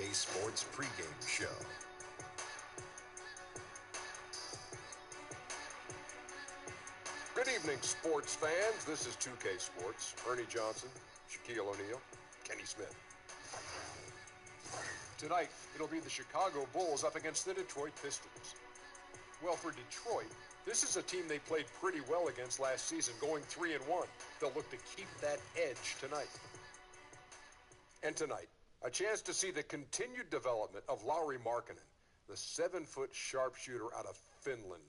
2K Sports pregame show. Good evening, sports fans. This is 2K Sports. Ernie Johnson, Shaquille O'Neal, Kenny Smith. Tonight, it'll be the Chicago Bulls up against the Detroit Pistons. Well, for Detroit, this is a team they played pretty well against last season, going 3-1. They'll look to keep that edge tonight. And tonight, a chance to see the continued development of Lauri Markkanen, the 7-foot sharpshooter out of Finland.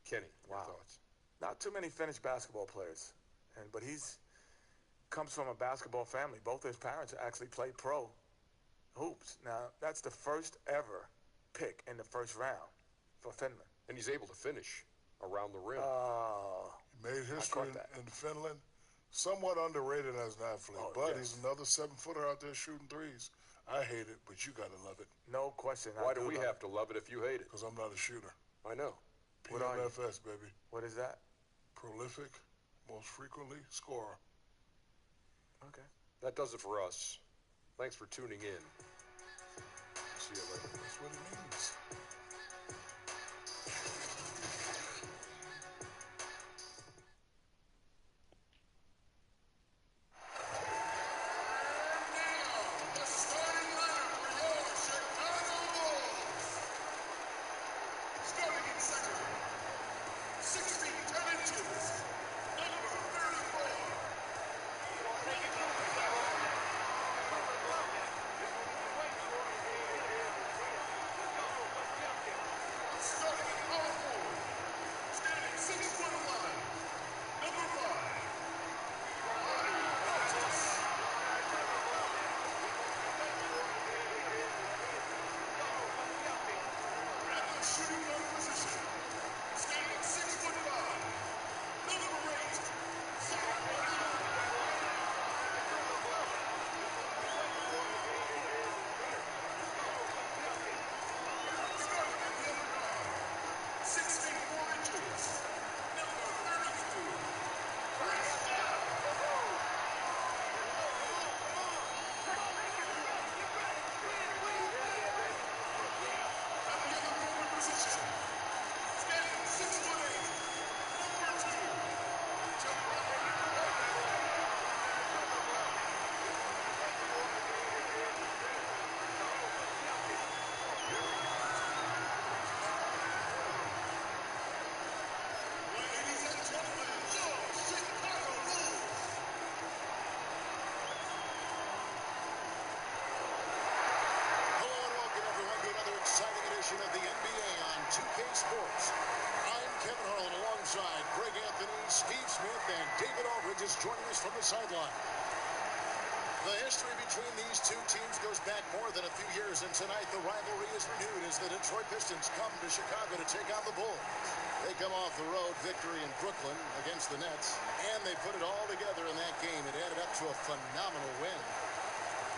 Kenny, your thoughts? Not too many Finnish basketball players, but he's comes from a basketball family. Both his parents actually played pro hoops. Now, that's the first ever pick in the first round for Finland. And he's able to finish around the rim. He made history in Finland. Somewhat underrated as an athlete, but he's another 7-footer out there shooting threes. I hate it, but you gotta love it. No question. Why do we have to love it if you hate it? Because I'm not a shooter. I know. PMFS, baby. What is that? Prolific, most frequently scorer. Okay. That does it for us. Thanks for tuning in. See you later. That's what it means. Of the NBA on 2K Sports. I'm Kevin Harlan alongside Greg Anthony, Steve Smith, and David Aldridge is joining us from the sideline. The history between these two teams goes back more than a few years, and tonight the rivalry is renewed as the Detroit Pistons come to Chicago to take on the Bulls. They come off the road victory in Brooklyn against the Nets, and they put it all together in that game. It added up to a phenomenal win.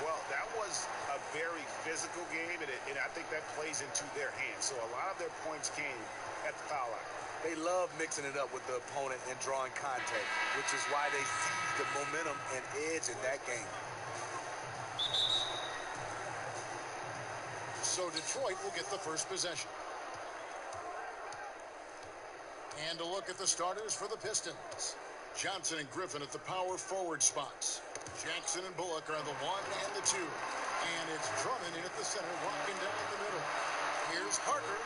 Well, that was a very physical game, and I think that plays into their hands. So a lot of their points came at the foul line. They love mixing it up with the opponent and drawing contact, which is why they seized the momentum and edge in that game. So Detroit will get the first possession. And a look at the starters for the Pistons. Johnson and Griffin at the power forward spots. Jackson and Bullock are the 1 and the 2. And it's Drummond in at the center, walking down the middle. Here's Parker.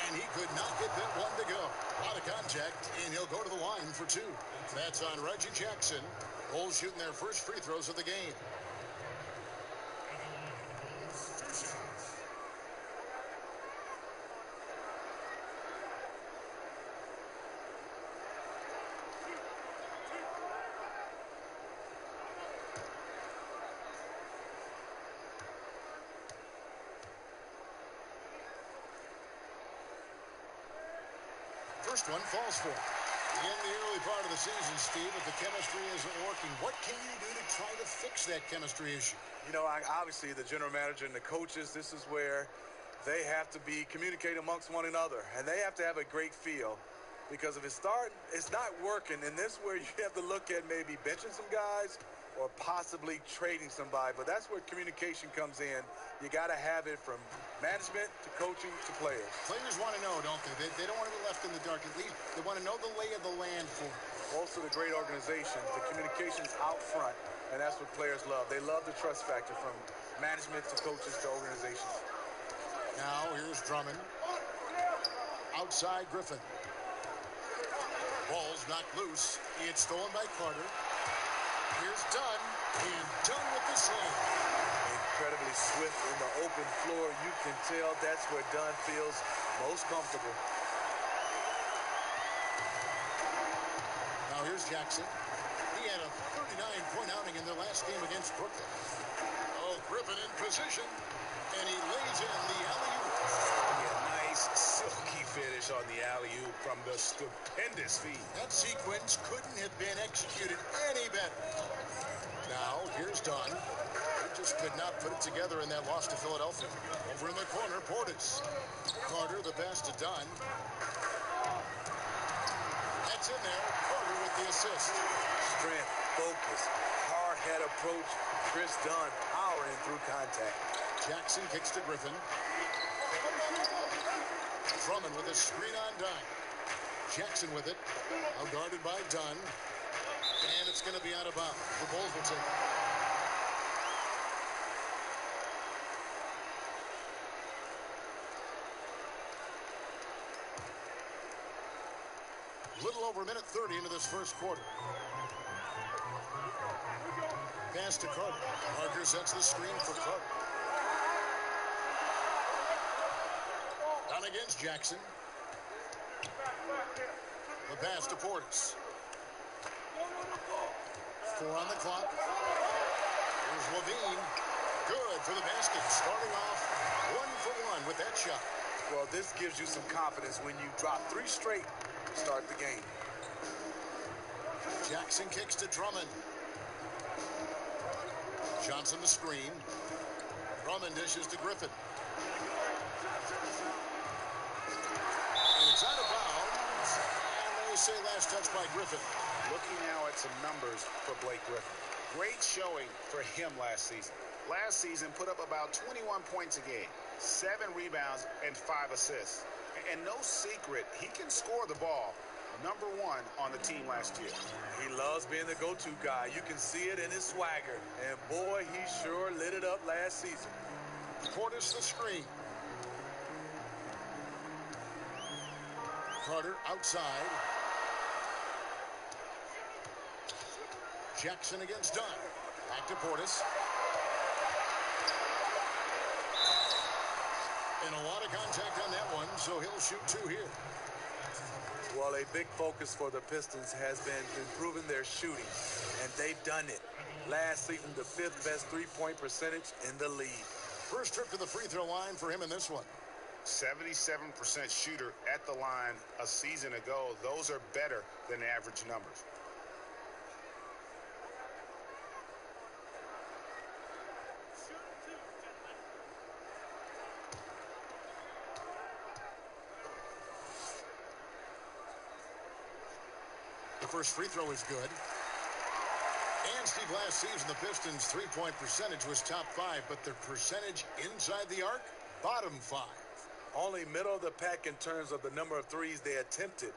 And he could not get that one to go. Out of contact, and he'll go to the line for 2. That's on Reggie Jackson. Bulls shooting their first free throws of the game. First one falls for him. In the early part of the season, Steve, if the chemistry isn't working, what can you do to try to fix that chemistry issue? You know, obviously the general manager and the coaches, this is where they have to be communicating amongst one another, and they have to have a great feel, because if it's not working, and this is where you have to look at maybe benching some guys or possibly trading somebody. But that's where communication comes in. You got to have it from management to coaching to players. Players want to know, don't they? They don't want to be left in the dark. At least they want to know the lay of the land for Most of the great organizations, the communication's out front, and that's what players love. They love the trust factor from management to coaches to organizations. Now here's Drummond. Outside Griffin. Ball's knocked loose. It's stolen by Carter. Here's Dunn, and Dunn with the slam. Incredibly swift in the open floor. You can tell that's where Dunn feels most comfortable. Now here's Jackson. He had a 39-point outing in their last game against Brooklyn. Oh, Griffin in position, and he lays in the alley-oop. Nice, silky finish on the alley-oop from the stupendous feed. That sequence couldn't have been executed any better. Now, here's Dunn. He just could not put it together in that loss to Philadelphia. Over in the corner, Portis. Carter, the pass to Dunn. That's in there. Carter with the assist. Strength, focus, hard head approach. Chris Dunn powering through contact. Jackson kicks to Griffin. Drummond with a screen on dime. Jackson with it. Now guarded by Dunn. And it's going to be out of bounds. The Bulls will take it. Little over a minute 30 into this first quarter. Pass to Carter. Parker sets the screen for Carter. Down against Jackson. The pass to Portis. 4 on the clock. Here's Levine. Good for the basket. Starting off 1 for 1 with that shot. Well, this gives you some confidence when you drop 3 straight to start the game. Jackson kicks to Drummond. Johnson the screen. Drummond dishes to Griffin. And it's out of bounds. And they say last touch by Griffin. Looking now at some numbers for Blake Griffin. Great showing for him last season. Last season put up about 21 points a game, 7 rebounds, and 5 assists. And no secret, he can score the ball. #1 on the team last year. He loves being the go-to guy. You can see it in his swagger. And boy, he sure lit it up last season. Portis the screen. Carter outside. Jackson against Dunn. Back to Portis. And a lot of contact on that one, so he'll shoot 2 here. Well, a big focus for the Pistons has been improving their shooting, and they've done it. Last season, the 5th best three-point percentage in the league. First trip to the free throw line for him in this one. 77% shooter at the line a season ago. Those are better than average numbers. The first free throw is good. And Steve, last season, the Pistons' three-point percentage was top 5, but their percentage inside the arc, bottom 5. Only middle of the pack in terms of the number of threes they attempted.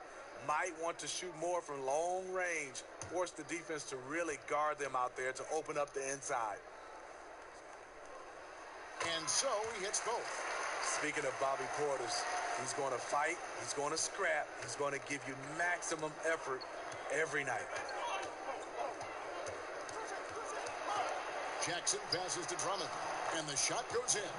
Might want to shoot more from long range. Force the defense to really guard them out there to open up the inside. And so he hits both. Speaking of Bobby Portis, he's going to fight, he's going to scrap, he's going to give you maximum effort every night. Jackson passes to Drummond, and the shot goes in.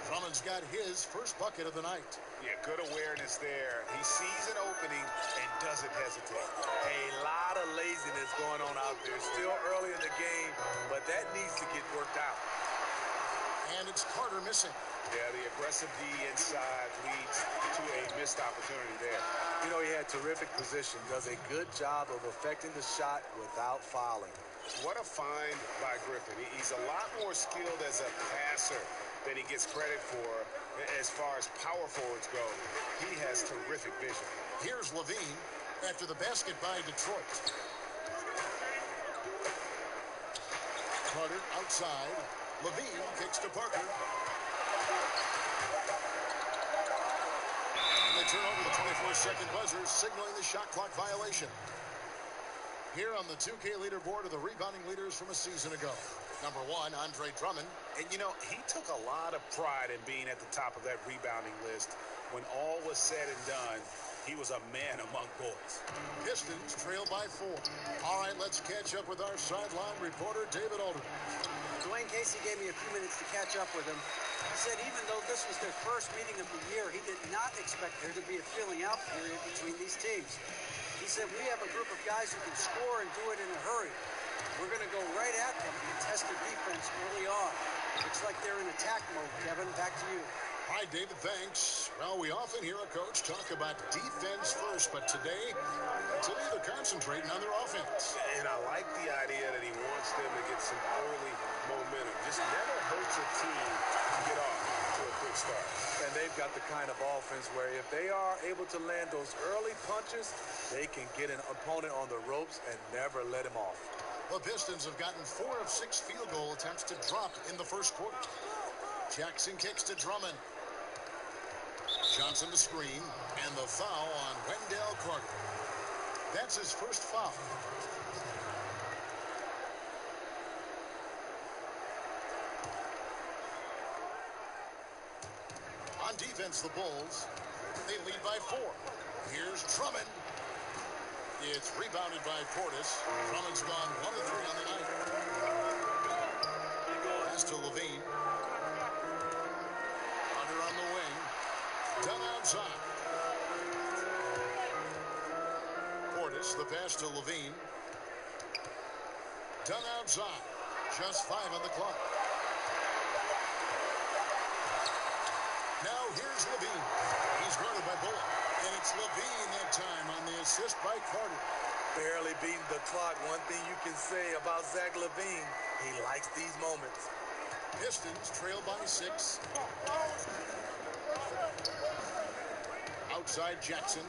Drummond's got his first bucket of the night. Yeah, good awareness there. He sees an opening and doesn't hesitate. A lot of laziness going on out there. Still early in the game, but that needs to get worked out. And it's Carter missing. Yeah, the aggressive D inside leads to a missed opportunity there. You know, he had terrific position. Does a good job of affecting the shot without fouling. What a find by Griffin. He's a lot more skilled as a passer than he gets credit for as far as power forwards go. He has terrific vision. Here's Levine after the basket by Detroit. Carter outside. Levine kicks to Parker. And they turn over the 24-second buzzer, signaling the shot clock violation. Here on the 2K leaderboard are the rebounding leaders from a season ago. Number 1, Andre Drummond. And, you know, he took a lot of pride in being at the top of that rebounding list. When all was said and done, he was a man among boys. Pistons trail by 4. All right, let's catch up with our sideline reporter, David Aldridge. Dwayne Casey gave me a few minutes to catch up with him. He said even though this was their first meeting of the year, he did not expect there to be a filling out period between these teams. He said, we have a group of guys who can score and do it in a hurry. We're going to go right at them and test their defense early on. Looks like they're in attack mode. Kevin, back to you. Hi, David, thanks. Well, we often hear a coach talk about defense first, but today they're concentrating on their offense. And I like the idea that he wants them to get some early momentum. Just never hurts a team to get off to a quick start. And they've got the kind of offense where if they are able to land those early punches, they can get an opponent on the ropes and never let him off. The Pistons have gotten 4 of 6 field goal attempts to drop in the first quarter. Jackson kicks to Drummond. Johnson to screen, and the foul on Wendell Carter. That's his first foul. On defense, the Bulls, they lead by 4. Here's Drummond. It's rebounded by Portis. Drummond's gone 1 of 3 on the night. Pass to Levine. Hunter on the wing. Done outside. Portis, the pass to Levine. Done outside. Just 5 on the clock. Now here's Levine. He's guarded by Bullock. And it's Levine that time on the assist by Carter. Barely beating the clock. One thing you can say about Zach LaVine, he likes these moments. Pistons trail by 6. Outside Jackson.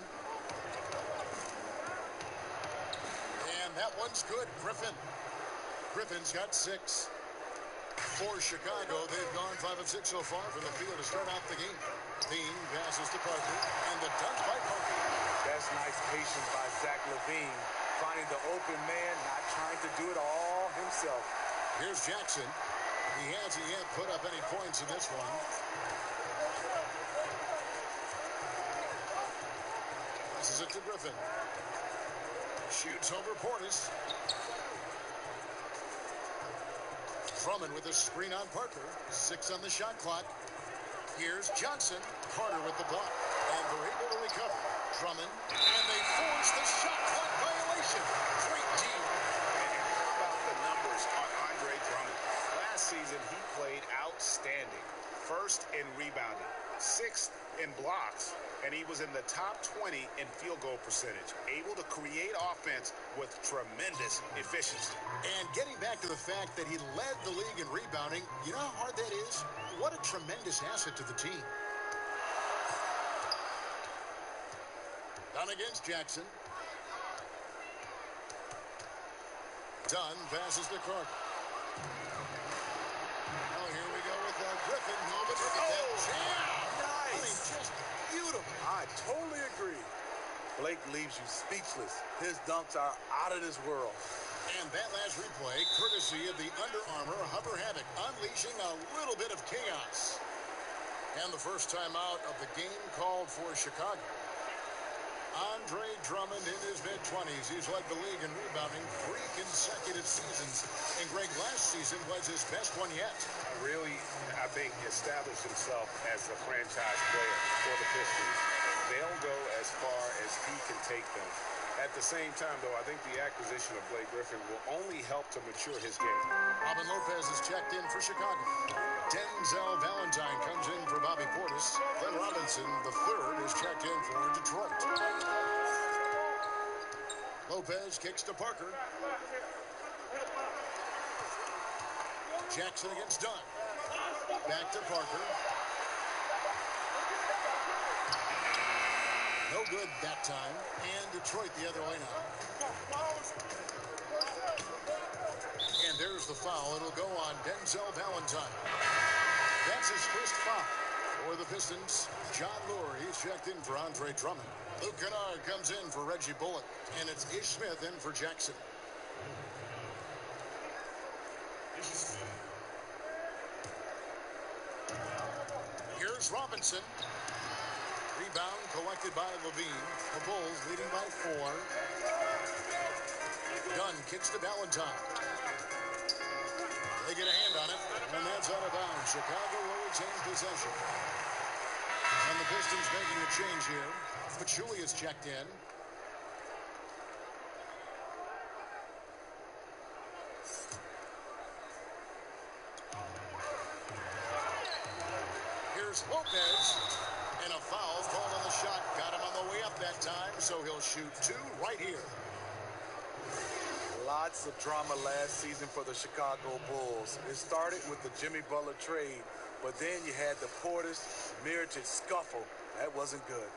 And that one's good. Griffin's got 6. For Chicago, they've gone 5 of 6 so far from the field to start off the game. Dean passes to Parker, and the dunk by Parker. That's nice patience by Zach LaVine, finding the open man, not trying to do it all himself. Here's Jackson. He hasn't yet put up any points in this one. Passes it to Griffin. Shoots over Portis. Drummond with a screen on Parker. 6 on the shot clock. Here's Johnson. Carter with the block. And they're able to recover. Drummond. And they force the shot clock violation. Great team. And how about the numbers on Andre Drummond? Last season, he played outstanding. 1st in rebounding, 6th in blocks, and he was in the top 20 in field goal percentage. Able to create offense with tremendous efficiency. And getting back to the fact that he led the league in rebounding, you know how hard that is? What a tremendous asset to the team. Dunn against Jackson. Dunn passes to Carter. Oh, here we go with Griffin. No, but look at that jam. Nice. I mean, just beautiful. I totally agree. Blake leaves you speechless. His dunks are out of this world. And that last replay, courtesy of the Under Armour Hover Havoc, unleashing a little bit of chaos. And the first time out of the game called for Chicago. Andre Drummond in his mid-20s. He's led the league in rebounding 3 consecutive seasons. And Greg, last season was his best one yet. Really, I think, established himself as a franchise player for the Pistons. They'll go as far as he can take them. At the same time, though, I think the acquisition of Blake Griffin will only help to mature his game. Robin Lopez is checked in for Chicago. Denzel Valentine comes in for Bobby Portis. Glenn Robinson, the third, is checked in for Detroit. Lopez kicks to Parker. Jackson against Dunn. Back to Parker. No good that time. And Detroit the other way now. And there's the foul. It'll go on Denzel Valentine. That's his first foul for the Pistons. John Lure, he's checked in for Andre Drummond. Luke Kennard comes in for Reggie Bullock. And it's Ish Smith in for Jackson. Here's Robinson. Rebound collected by Levine. The Bulls leading by 4. Dunn kicks to Valentine. They get a hand on it, and that's out of bounds. Chicago will retain possession. And the Pistons making a change here. Pachulia's checked in. Here's Lopez. And a foul called on the shot. Got him on the way up that time, so he'll shoot 2 right here. Lots of drama last season for the Chicago Bulls. It started with the Jimmy Butler trade, but then you had the Portis-Mirotic scuffle. That wasn't good.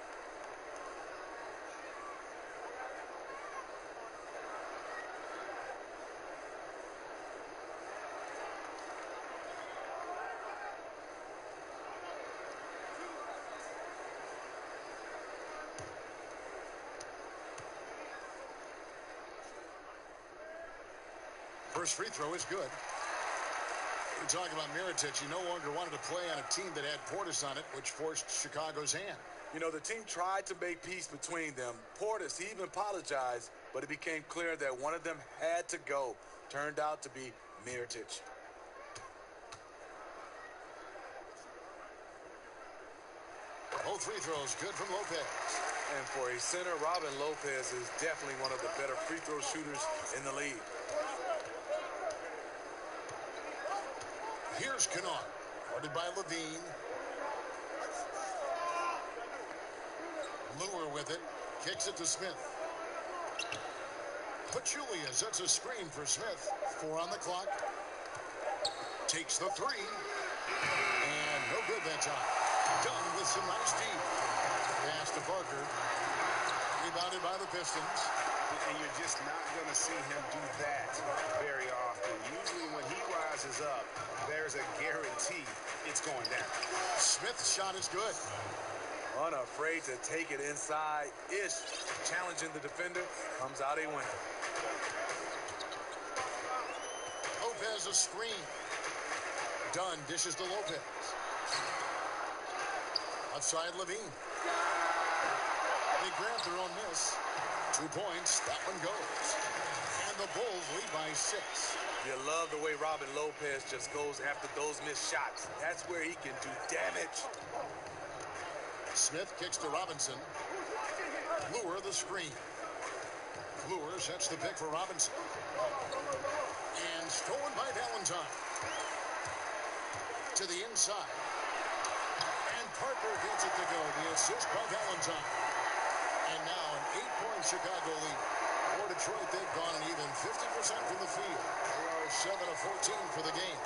First free throw is good. We're talking about Mirotic. He no longer wanted to play on a team that had Portis on it, which forced Chicago's hand. You know, the team tried to make peace between them. Portis, he even apologized, but it became clear that one of them had to go. Turned out to be Mirotic. Both free throws good from Lopez. And for a center, Robin Lopez is definitely one of the better free throw shooters in the league. Here's Kennard, guarded by Levine. Lure with it, kicks it to Smith. Pachulia sets a screen for Smith. 4 on the clock. Takes the 3. And no good that time. Dunn with some nice D. Pass to Parker. Rebounded by the Pistons. And you're just not going to see him do that very often. Usually when he rises up, there's a guarantee it's going down. Smith's shot is good. Unafraid to take it inside. Ish challenging the defender. Comes out a winner. Lopez a screen. Dunn dishes to Lopez. Outside Levine. They grab their own miss. 2 points. That one goes. And the Bulls lead by 6. You love the way Robin Lopez just goes after those missed shots. That's where he can do damage. Smith kicks to Robinson. Lure the screen. Lure sets the pick for Robinson. And stolen by Valentine. To the inside. And Parker gets it to go. The assist by Valentine. And now an 8-point Chicago lead. For Detroit, they've gone an even 50% from the field. They are 7 of 14 for the game.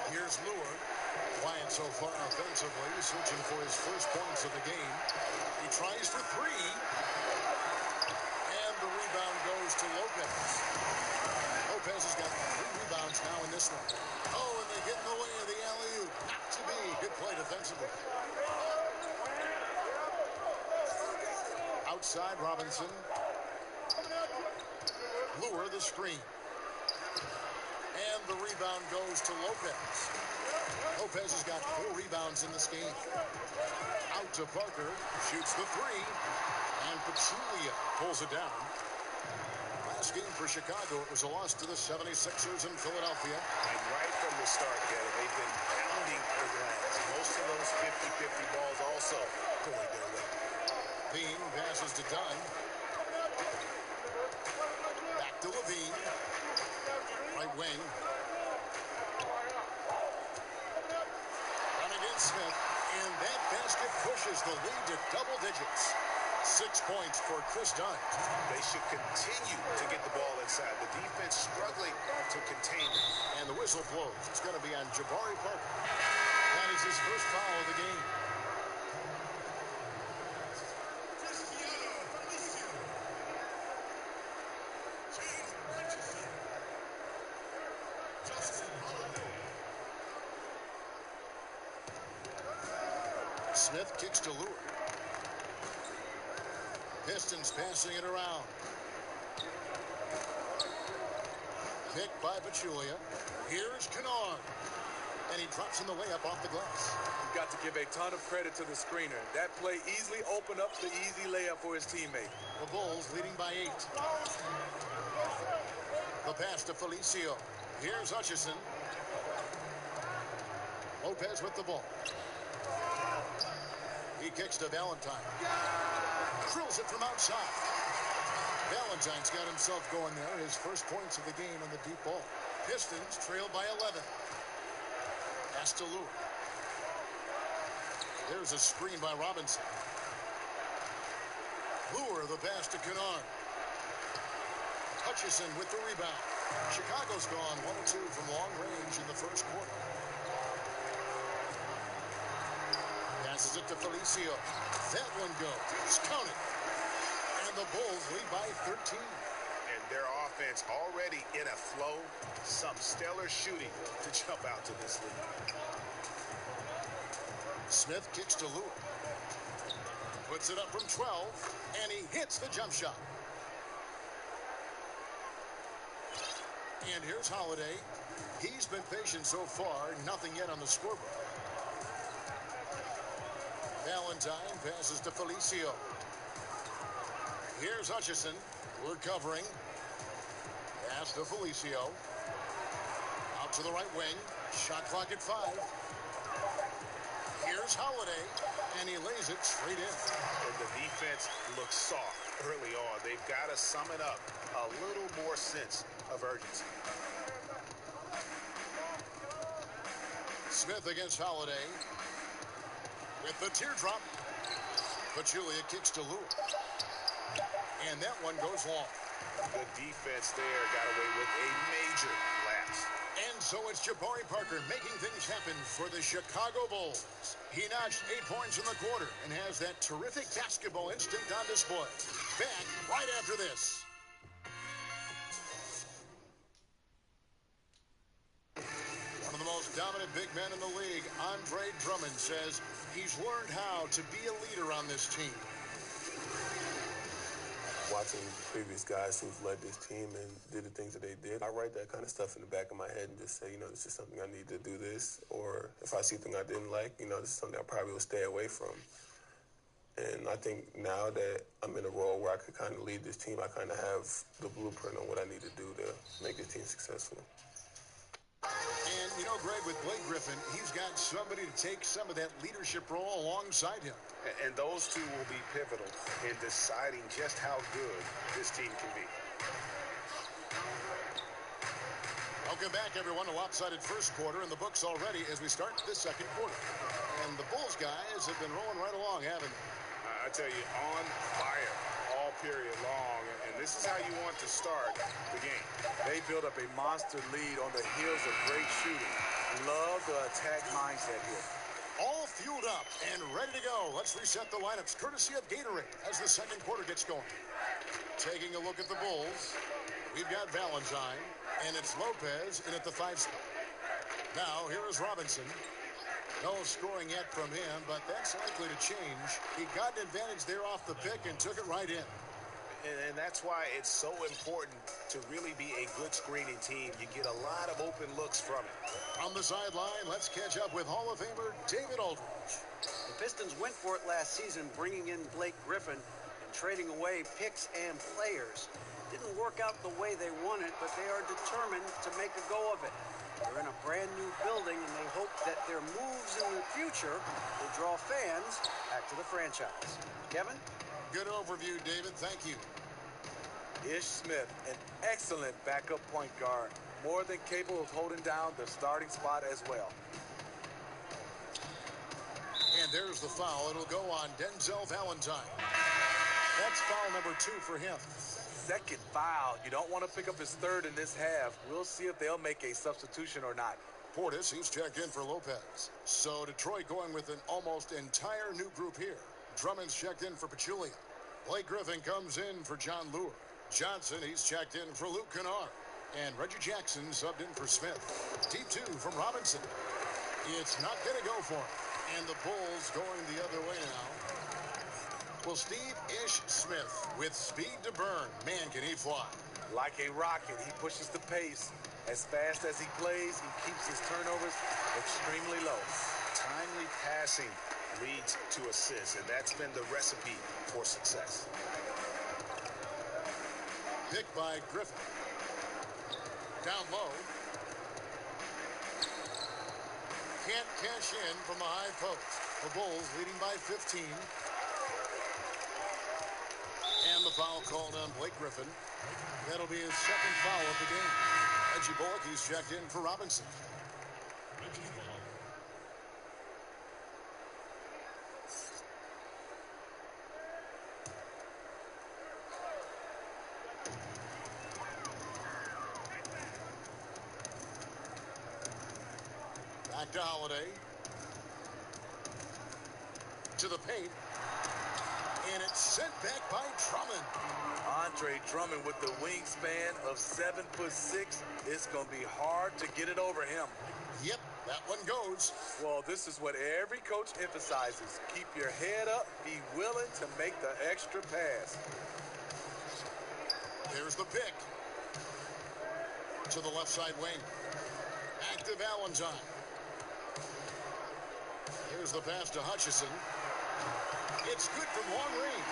Here's Lure. Quiet so far offensively, searching for his first points of the game. He tries for 3. And the rebound goes to Lopez. Lopez has got 3 rebounds now in this one. Oh, and they get in the way of the alley-oop. Not to be. Good play defensively. Outside Robinson. Lure the screen. And the rebound goes to Lopez. Lopez has got 4 rebounds in this game. Out to Parker. Shoots the 3. And Pachulia pulls it down. Last game for Chicago, it was a loss to the 76ers in Philadelphia. And right from the start, Kevin, they've been pounding the glass. Most of those 50-50 balls also going their way. Levine passes to Dunn. Back to Levine. Right wing. And against Smith. And that basket pushes the lead to double digits. 6 points for Chris Dunn. They should continue to get the ball inside. The defense struggling to contain it. And the whistle blows. It's going to be on Jabari Parker. That is his first foul of the game. Smith kicks to Lure. Pistons passing it around. Kick by Pachulia. Here's Kennard. And he drops in the layup off the glass. You've got to give a ton of credit to the screener. That play easily opened up the easy layup for his teammate. The Bulls leading by 8. The pass to Felicio. Here's Hutchison. Lopez with the ball. He kicks to Valentine. Drills it from outside. Valentine's got himself going there. His first points of the game on the deep ball. Pistons trail by 11. Pass to Lure. There's a screen by Robinson. Lure the pass to Kennard. Hutchison with the rebound. Chicago's gone 1 of 2 from long range in the first quarter. Passes it to Felicio. That one goes. Counted. And the Bulls lead by 13. And their offense already in a flow. Some stellar shooting to jump out to this lead. Smith kicks to Lure. Puts it up from 12, and he hits the jump shot. And here's Holiday. He's been patient so far, nothing yet on the scoreboard. Valentine passes to Felicio. Here's Hutchison. We're covering. Pass to Felicio. Out to the right wing. Shot clock at 5. Here's Holiday, and he lays it straight in. And the defense looks soft early on. They've got to sum it up. A little more sense of urgency. Smith against Holiday. With the teardrop. Pachulia kicks to Lure. And that one goes long. The defense there got away with a major lapse. And so it's Jabari Parker making things happen for the Chicago Bulls. He notched 8 points in the quarter and has that terrific basketball instinct on display. Back right after this. One of the most dominant big men in the league, Andre Drummond, says he's learned how to be a leader on this team. Watching previous guys who've led this team and did the things that they did, I write that kind of stuff in the back of my head and just say, this is something I need to do this. Or if I see something I didn't like, this is something I probably will stay away from. And I think now that I'm in a role where I could kind of lead this team, I kind of have the blueprint on what I need to do to make this team successful. And, Greg, with Blake Griffin, he's got somebody to take some of that leadership role alongside him. And those two will be pivotal in deciding just how good this team can be. Welcome back, everyone. A lopsided first quarter in the books already as we start the second quarter. And the Bulls guys have been rolling right along, haven't they? I tell you, on fire all period long. And this is how you want to start the game. They built up a monster lead on the heels of great shooting. Love the attack mindset here. All fueled up and ready to go. Let's reset the lineups courtesy of Gatorade as the second quarter gets going. Taking a look at the Bulls, we've got Valentine, and it's Lopez in at the 5 spot. Now, here is Robinson. No scoring yet from him, but that's likely to change. He got an advantage there off the pick and took it right in. And that's why it's so important to really be a good screening team. You get a lot of open looks from it. On the sideline, let's catch up with Hall of Famer David Aldridge. The Pistons went for it last season, bringing in Blake Griffin and trading away picks and players. Didn't work out the way they wanted, but they are determined to make a go of it. They're in a brand new building, and they hope that their moves in the future will draw fans back to the franchise. Kevin? Good overview, David. Thank you. Ish Smith, an excellent backup point guard. More than capable of holding down the starting spot as well. And there's the foul. It'll go on Denzel Valentine. That's foul number 2 for him. Second foul. You don't want to pick up his third in this half. We'll see if they'll make a substitution or not. Portis, he's checked in for Lopez. So Detroit going with an almost entire new group here. Drummond's checked in for Pachulia. Blake Griffin comes in for John Lure. Johnson, he's checked in for Luke Kennard. And Reggie Jackson subbed in for Smith. Deep 2 from Robinson. It's not going to go for him. And the Bulls going the other way now. Well, Steve Ish Smith with speed to burn. Man, can he fly. Like a rocket, he pushes the pace. As fast as he plays, he keeps his turnovers extremely low. Timely passing leads to assists, and that's been the recipe for success. Picked by Griffin. Down low. Can't cash in from the high post. The Bulls leading by 15. And the foul called on Blake Griffin. That'll be his second foul of the game. Reggie Bullock, he's checked in for Robinson. Back to Holiday. To the paint. And it's sent back by Drummond. Andre Drummond with the wingspan of 7'6". It's going to be hard to get it over him. Yep, that one goes. Well, this is what every coach emphasizes. Keep your head up. Be willing to make the extra pass. There's the pick. To the left side wing. Back to Valentine. Here's the pass to Hutchison. It's good from long range.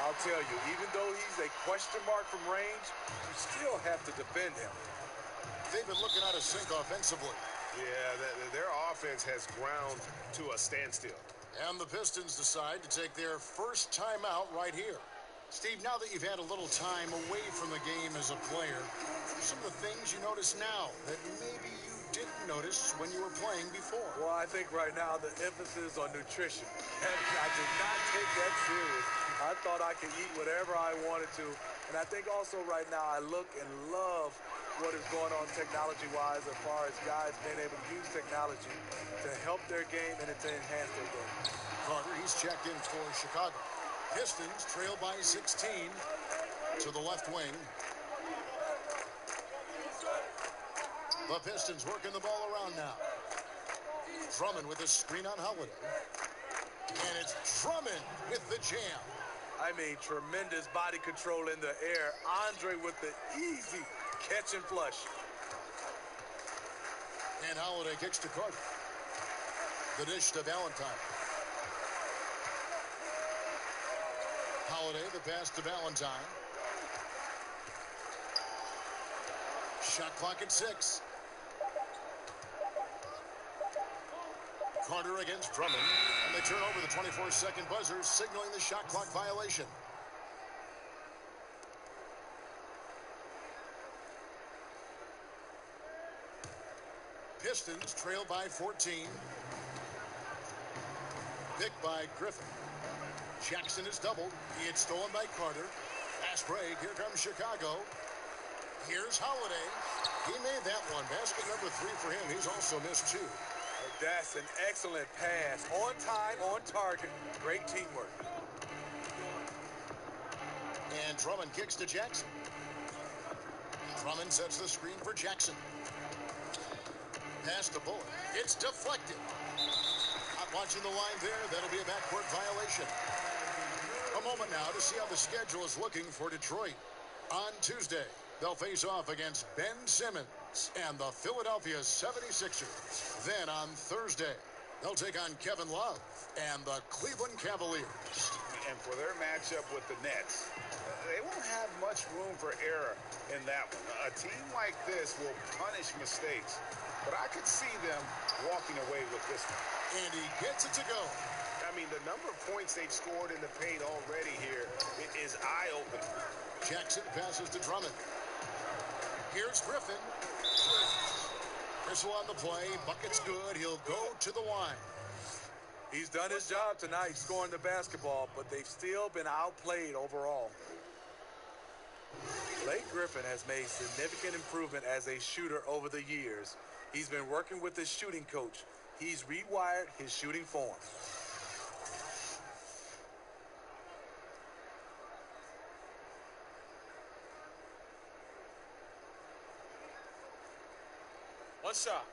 I'll tell you, even though he's a question mark from range, you still have to defend him. They've been looking out of sync offensively. Yeah, their offense has ground to a standstill. And the Pistons decide to take their first timeout right here. Steve, now that you've had a little time away from the game as a player, some of the things you notice now that maybe you didn't notice when you were playing before. Well, I think right now the emphasis on nutrition. I did not take that serious. I thought I could eat whatever I wanted to. And I think also right now I look and love what is going on technology-wise as far as guys being able to use technology to help their game and to enhance their game. Carter, he's checked in for Chicago. Pistons trail by 16 to the left wing. The Pistons working the ball around now. Drummond with a screen on Holiday. And it's Drummond with the jam. I mean, tremendous body control in the air. Andre with the easy catch and flush. And Holiday kicks to Carter. The dish to Valentine. Holiday, the pass to Valentine. Shot clock at 6. Carter against Drummond, and they turn over the 24-second buzzer, signaling the shot clock violation. Pistons trail by 14. Picked by Griffin. Jackson is doubled. It's stolen by Carter. Fast break. Here comes Chicago. Here's Holiday. He made that one. Basket number 3 for him. He's also missed 2. That's an excellent pass. On time, on target. Great teamwork. And Drummond kicks to Jackson. Drummond sets the screen for Jackson. Pass to Bullock. It's deflected. Not watching the line there. That'll be a backcourt violation. A moment now to see how the schedule is looking for Detroit. On Tuesday, they'll face off against Ben Simmons and the Philadelphia 76ers. Then on Thursday, they'll take on Kevin Love and the Cleveland Cavaliers. And for their matchup with the Nets, they won't have much room for error in that one. A team like this will punish mistakes, but I could see them walking away with this one. And he gets it to go. I mean, the number of points they've scored in the paint already here is eye-opening. Jackson passes to Drummond. Here's Griffin. Whistle on the play. Bucket's good. He'll go to the line. He's done his job tonight scoring the basketball, but they've still been outplayed overall. Blake Griffin has made significant improvement as a shooter over the years. He's been working with his shooting coach. He's rewired his shooting form. One shot.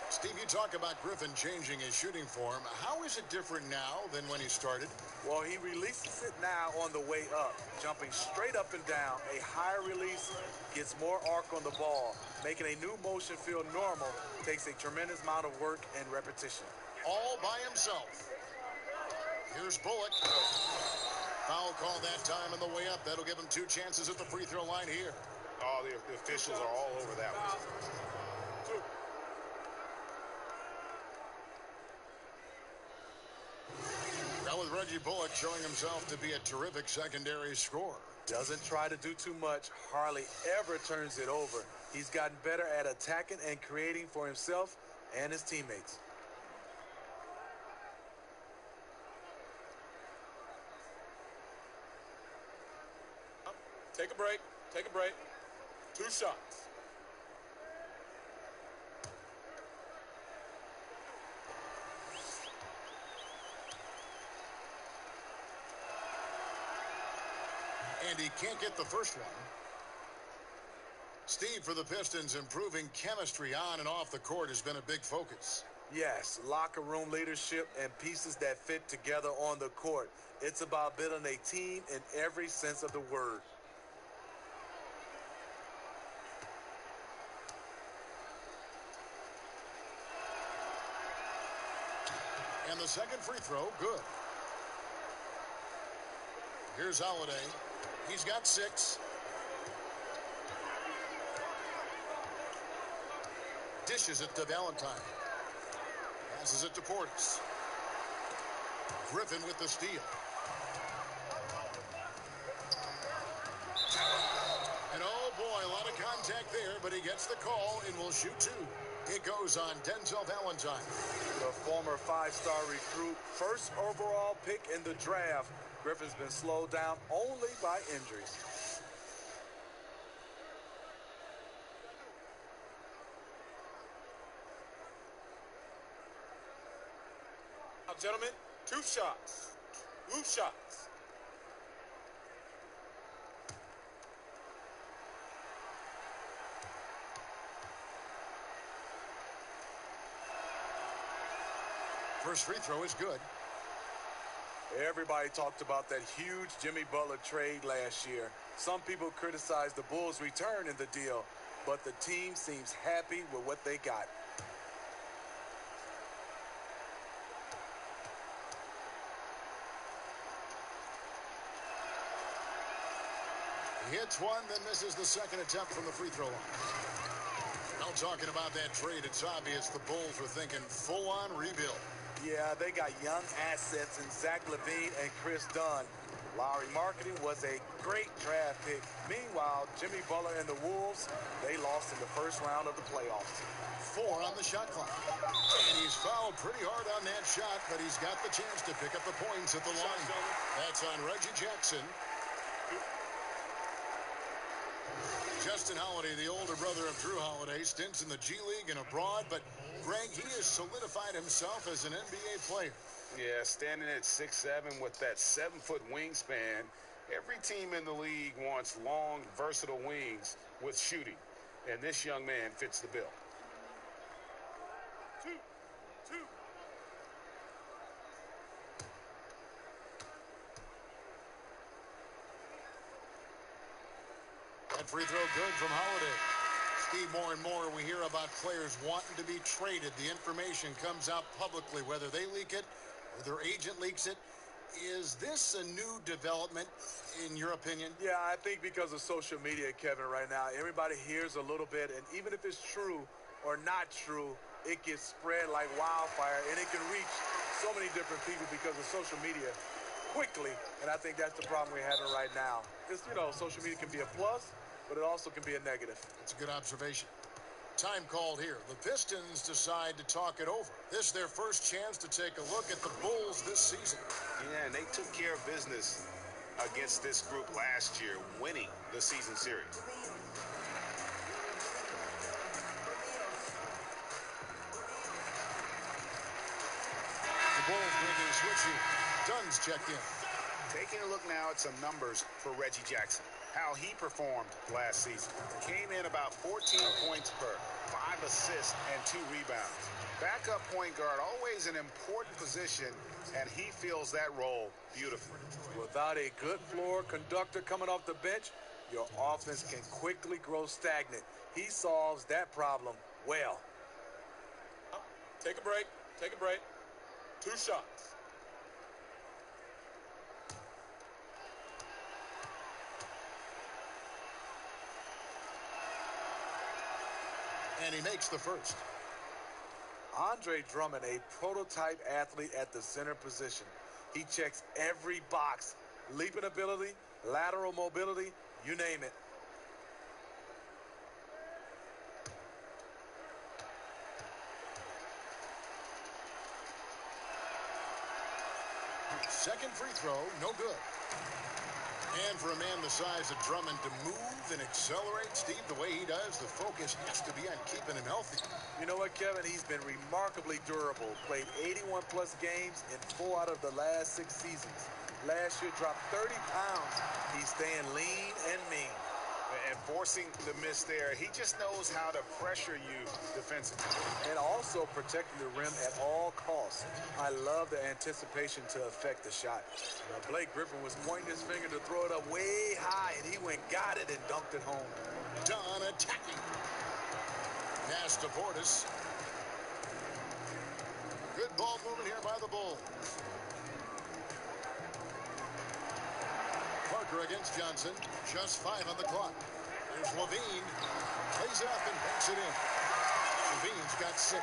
Steve, you talk about Griffin changing his shooting form. How is it different now than when he started? Well, he releases it now on the way up, jumping straight up and down. A higher release gets more arc on the ball. Making a new motion feel normal takes a tremendous amount of work and repetition. All by himself. Here's Bullock. Foul call that time on the way up. That'll give him 2 chances at the free throw line here. Oh, the officials are all over that one. Now with Reggie Bullock showing himself to be a terrific secondary scorer. Doesn't try to do too much, hardly ever turns it over. He's gotten better at attacking and creating for himself and his teammates. Take a break. Take a break. 2 shots. And he can't get the first one. Steve, for the Pistons, improving chemistry on and off the court has been a big focus. Yes, locker room leadership and pieces that fit together on the court. It's about building a team in every sense of the word. And the second free throw, good. Here's Holiday. He's got 6. Dishes it to Valentine. Passes it to Portis. Griffin with the steal. And oh boy, a lot of contact there, but he gets the call and will shoot 2. It goes on Denzel Valentine. The former 5-star recruit, first overall pick in the draft. Griffin's been slowed down only by injuries. Now, gentlemen, 2 shots. 2 shots. First free throw is good. Everybody talked about that huge Jimmy Butler trade last year. Some people criticized the Bulls' return in the deal, but the team seems happy with what they got. He hits one, then misses the second attempt from the free throw line. Now talking about that trade, it's obvious the Bulls were thinking full-on rebuild. Yeah, they got young assets in Zach LaVine and Chris Dunn. Lowry marketing was a great draft pick. Meanwhile, Jimmy Butler and the Wolves, they lost in the first round of the playoffs. 4 on the shot clock. And he's fouled pretty hard on that shot, but he's got the chance to pick up the points at the line. That's on Reggie Jackson. Justin Holiday, the older brother of Drew Holiday, stints in the G League and abroad, but Greg, he has solidified himself as an NBA player. Yeah, standing at 6'7" with that 7-foot wingspan. Every team in the league wants long, versatile wings with shooting, and this young man fits the bill. 2. That free throw good from Holiday. Steve, more and more we hear about players wanting to be traded. The information comes out publicly, whether they leak it or their agent leaks it. Is this a new development, in your opinion? Yeah, I think because of social media, Kevin, right now, everybody hears a little bit, and even if it's true or not true, it gets spread like wildfire, and it can reach so many different people because of social media quickly, and I think that's the problem we're having right now. It's, social media can be a plus, but it also can be a negative. That's a good observation. Time called here. The Pistons decide to talk it over. This is their first chance to take a look at the Bulls this season. Yeah, and they took care of business against this group last year, winning the season series. The Bulls making a switch here. Dunn's checked in. Taking a look now at some numbers for Reggie Jackson. how he performed last season. Came in about 14 points per, 5 assists, and 2 rebounds. Backup point guard, always an important position, and he fills that role beautifully. Without a good floor conductor coming off the bench, your offense can quickly grow stagnant. He solves that problem well. Take a break. Take a break. 2 shots. And he makes the first. Andre Drummond, a prototype athlete at the center position. He checks every box. Leaping ability, lateral mobility, you name it. Second free throw, no good. And for a man the size of Drummond to move and accelerate, Steve, the way he does, the focus has to be on keeping him healthy. You know what, Kevin? He's been remarkably durable. Played 81-plus games in 4 out of the last 6 seasons. Last year, dropped 30 pounds. He's staying lean and mean. And forcing the miss there, he just knows how to pressure you defensively. And also protecting the rim at all costs. I love the anticipation to affect the shot. Blake Griffin was pointing his finger to throw it up way high, and he went, got it, and dunked it home. Dunn attacking. Pass to Portis. Good ball movement here by the Bulls. Parker against Johnson. Just 5 on the clock. There's Levine. Plays it up and banks it in. Levine's got 6.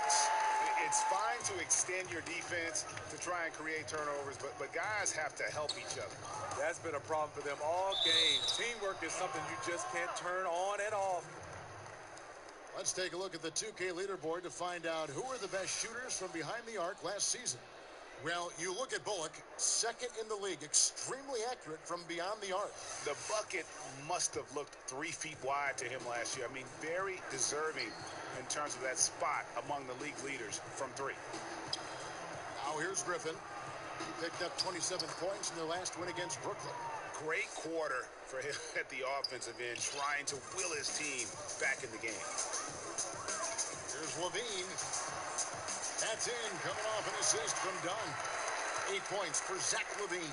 It's fine to extend your defense to try and create turnovers, but guys have to help each other. That's been a problem for them all game. Teamwork is something you just can't turn on and off. Let's take a look at the 2K leaderboard to find out who are the best shooters from behind the arc last season. Well, you look at Bullock, second in the league, extremely accurate from beyond the arc. The bucket must have looked 3 feet wide to him last year. I mean, very deserving in terms of that spot among the league leaders from 3. Now here's Griffin. He picked up 27 points in their last win against Brooklyn. Great quarter for him at the offensive end, trying to will his team back in the game. Here's Levine. That's in, coming off an assist from Dunn. 8 points for Zach Levine.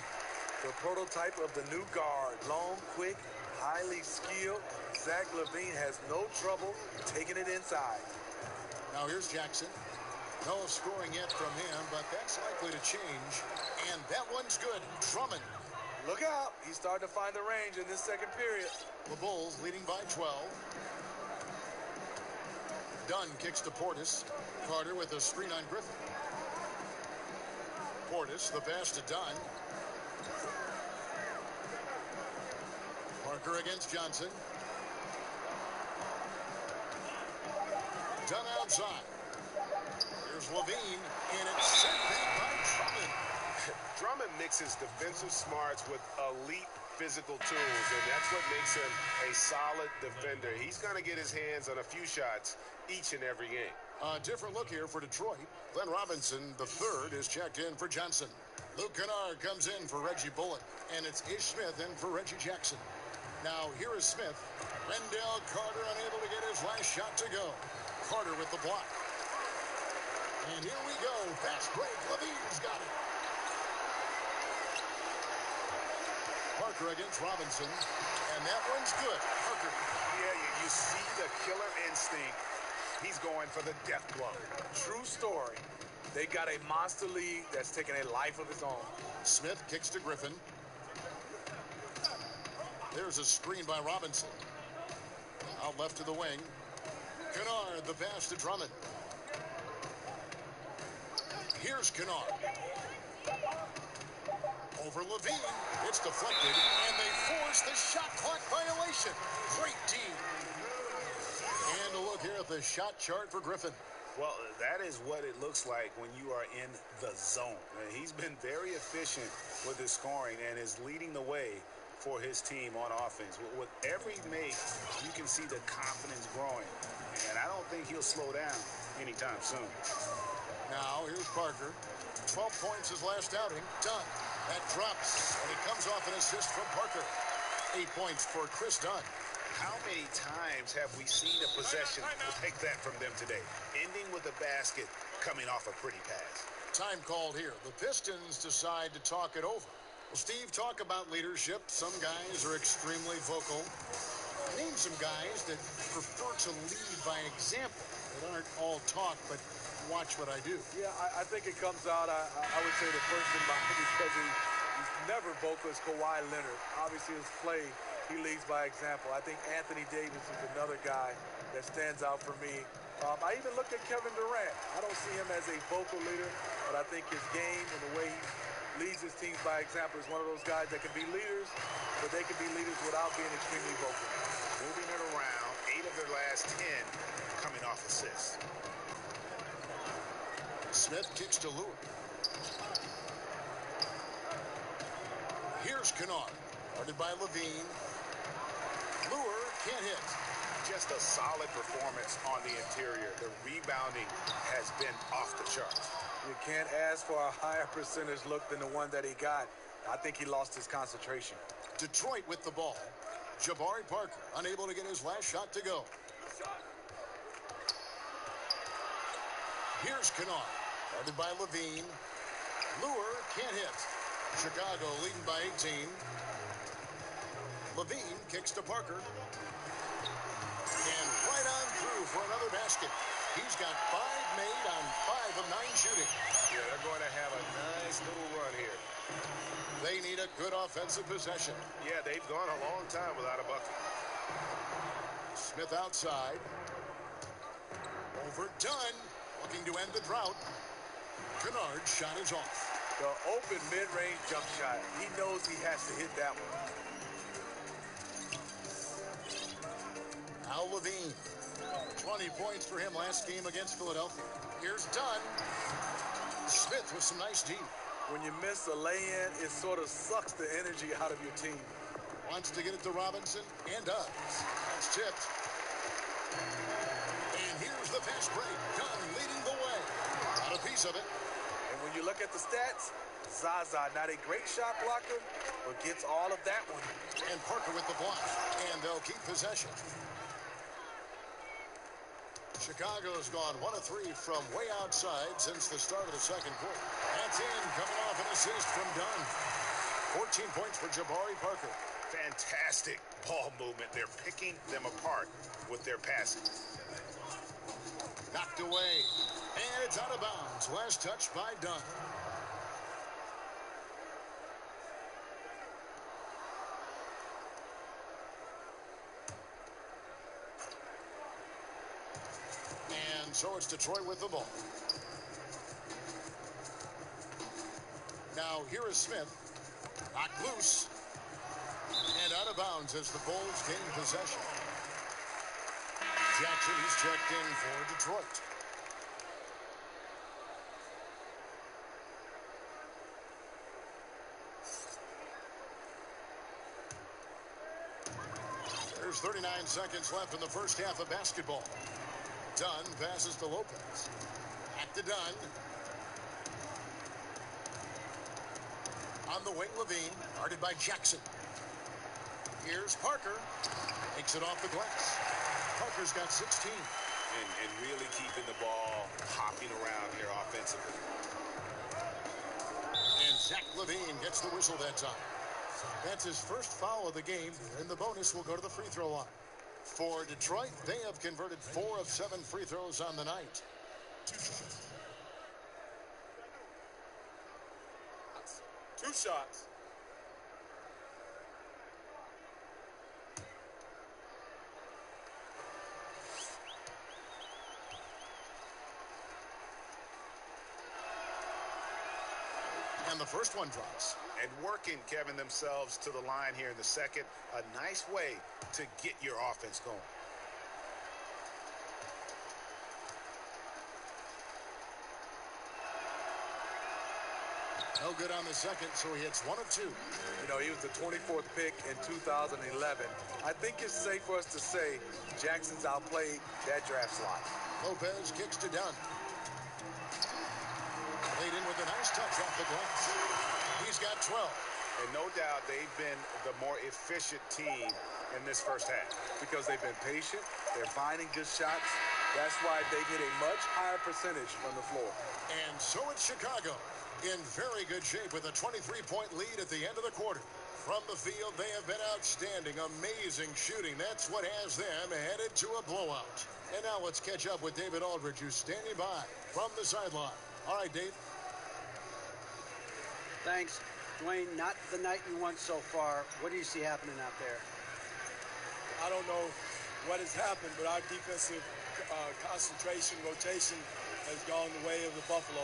The prototype of the new guard. Long, quick, highly skilled. Zach Levine has no trouble taking it inside. Now here's Jackson. No scoring yet from him, but that's likely to change. And that one's good. Drummond. Look out. He's starting to find the range in this second period. The Bulls leading by 12. Dunn kicks to Portis. Carter with a screen on Griffin. Portis, the pass to Dunn. Parker against Johnson. Dunn outside. Here's Levine, and it's sent back by Drummond. Drummond mixes defensive smarts with elite physical tools, and that's what makes him a solid defender. He's going to get his hands on a few shots each and every game. A different look here for Detroit. Glenn Robinson, the third, is checked in for Johnson. Luke Kennard comes in for Reggie Bullock, and it's Ish Smith in for Reggie Jackson. Now here is Smith. Wendell Carter unable to get his last shot to go. Carter with the block. And here we go. Fast break. Levine's got it. Parker against Robinson. And that one's good. Parker. Yeah, you see the killer instinct. He's going for the death blow. True story. They got a monster league that's taking a life of its own. Smith kicks to Griffin. There's a screen by Robinson. Out left to the wing. Kennard, the pass to Drummond. Here's Kennard. Over Levine. It's deflected, and they force the shot clock violation. Great team. And a look here at the shot chart for Griffin. Well, that is what it looks like when you are in the zone. He's been very efficient with his scoring and is leading the way for his team on offense. With every make, you can see the confidence growing. And I don't think he'll slow down anytime soon. Now, here's Parker. 12 points his last outing. Done. That drops, and it comes off an assist from Parker. 8 points for Chris Dunn. How many times have we seen a possession like that from them today? Ending with a basket, coming off a pretty pass. Time called here. The Pistons decide to talk it over. Well, Steve, talk about leadership. Some guys are extremely vocal. Name some guys that prefer to lead by example. That aren't all talk, but watch what I do. Yeah, I think it comes out, I would say the first in mind, because he's never vocal, is Kawhi Leonard. Obviously, his play, he leads by example. I think Anthony Davis is another guy that stands out for me. I even look at Kevin Durant. I don't see him as a vocal leader, but I think his game and the way he leads his teams by example is one of those guys that can be leaders, but they can be leaders without being extremely vocal. Moving it around, 8 of their last 10 coming off assists. Smith kicks to Lure. Here's Kennard, guarded by Levine. Lure can't hit. Just a solid performance on the interior. The rebounding has been off the charts. You can't ask for a higher percentage look than the one that he got. I think he lost his concentration. Detroit with the ball. Jabari Parker unable to get his last shot to go. Here's Kennard, guarded by Levine. Lure can't hit. Chicago leading by 18. Levine kicks to Parker. And right on through for another basket. He's got 5 made on 5 of 9 shooting. Yeah, they're going to have a nice little run here. They need a good offensive possession. Yeah, they've gone a long time without a bucket. Smith outside. Overdone. Looking to end the drought. Kennard's shot is off. The open mid-range jump shot. He knows he has to hit that one. Al Levine. 20 points for him last game against Philadelphia. Here's Dunn. Smith with some nice D. When you miss a lay-in, it sort of sucks the energy out of your team. Wants to get it to Robinson, and does. That's tipped. And here's the fast break. Dunn leading the way. Got a piece of it. And when you look at the stats, Zaza, not a great shot blocker, but gets all of that one. And Parker with the block. And they'll keep possession. Chicago's gone 1 of 3 from way outside since the start of the second quarter. That's in, coming off an assist from Dunn. 14 points for Jabari Parker. Fantastic ball movement. They're picking them apart with their passing. Knocked away. And it's out of bounds. Last touch by Dunn. So it's Detroit with the ball. Now here is Smith. Knocked loose. And out of bounds as the Bulls gain possession. Jackson is checked in for Detroit. There's 39 seconds left in the first half of basketball. Dunn passes to Lopez. Back to Dunn. On the wing, Levine, guarded by Jackson. Here's Parker. Takes it off the glass. Parker's got 16. And really keeping the ball hopping around here offensively. And Zach Levine gets the whistle that time. That's his first foul of the game, and the bonus will go to the free throw line. For Detroit, they have converted 4 of 7 free throws on the night. 2 shots. And the first one drops. And working, Kevin, themselves to the line here in the second. A nice way to get your offense going. No good on the second, so he hits 1 of 2. You know, he was the 24th pick in 2011. I think it's safe for us to say Jackson's outplayed that draft slot. Lopez kicks to Dunn. Laid in with a nice touch off the glass. He's got 12. And no doubt they've been the more efficient team in this first half. Because they've been patient, they're finding good shots. That's why they've hit a much higher percentage from the floor. And so it's Chicago in very good shape with a 23-point lead at the end of the quarter. From the field, they have been outstanding, amazing shooting. That's what has them headed to a blowout. And now let's catch up with David Aldridge, who's standing by from the sideline. All right, Dave. Thanks. Dwayne, not the night you want so far. What do you see happening out there? I don't know what has happened, but our defensive concentration, rotation has gone the way of the Buffalo.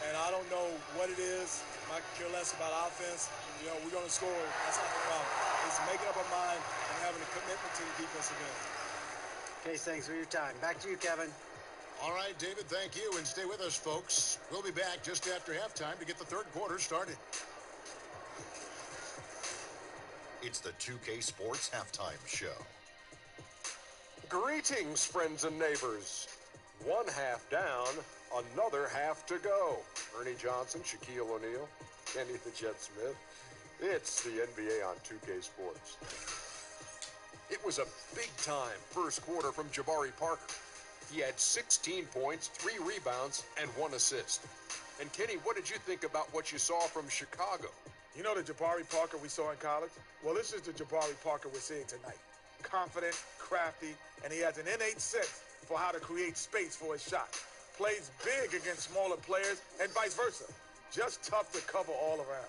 And I don't know what it is. I could care less about offense. You know, we're going to score. That's not the problem. It's making up our mind and having a commitment to the defensive end. Okay, thanks for your time. Back to you, Kevin. All right, David, thank you. And stay with us, folks. We'll be back just after halftime to get the third quarter started. It's the 2K Sports Halftime Show. Greetings, friends and neighbors. One half down, another half to go. Ernie Johnson, Shaquille O'Neal, Kenny the Jet Smith. It's the NBA on 2K Sports. It was a big-time first quarter from Jabari Parker. He had 16 points, 3 rebounds, and 1 assist. And Kenny, what did you think about what you saw from Chicago? You know the Jabari Parker we saw in college? Well, this is the Jabari Parker we're seeing tonight. Confident, crafty, and he has an innate sense for how to create space for his shot. Plays big against smaller players and vice versa. Just tough to cover all around.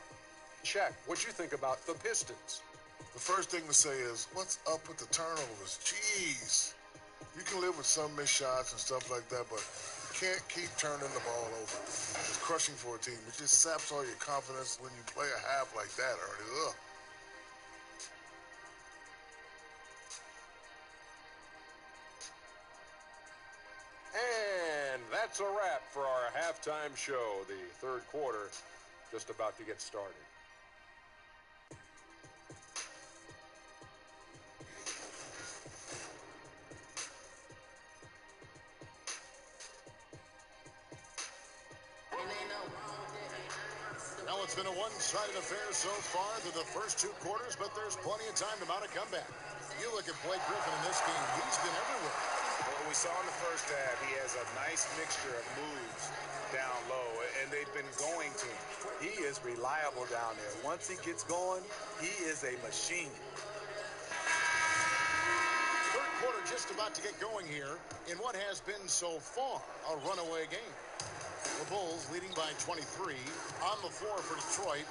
Shaq, what'd you think about the Pistons? The first thing to say is, what's up with the turnovers? Jeez. You can live with some missed shots and stuff like that, but you can't keep turning the ball over. It's crushing for a team. It just saps all your confidence when you play a half like that, Ernie. Ugh. And that's a wrap for our halftime show. The third quarter just about to get started. Well, it's been a one-sided affair so far through the first 2 quarters, but there's plenty of time to mount a comeback. You look at Blake Griffin in this game, he's been everywhere. Well, we saw in the first half, he has a nice mixture of moves down low, and they've been going to him. He is reliable down there. Once he gets going, he is a machine. Third quarter just about to get going here in what has been so far a runaway game. The Bulls leading by 23. On the floor for Detroit,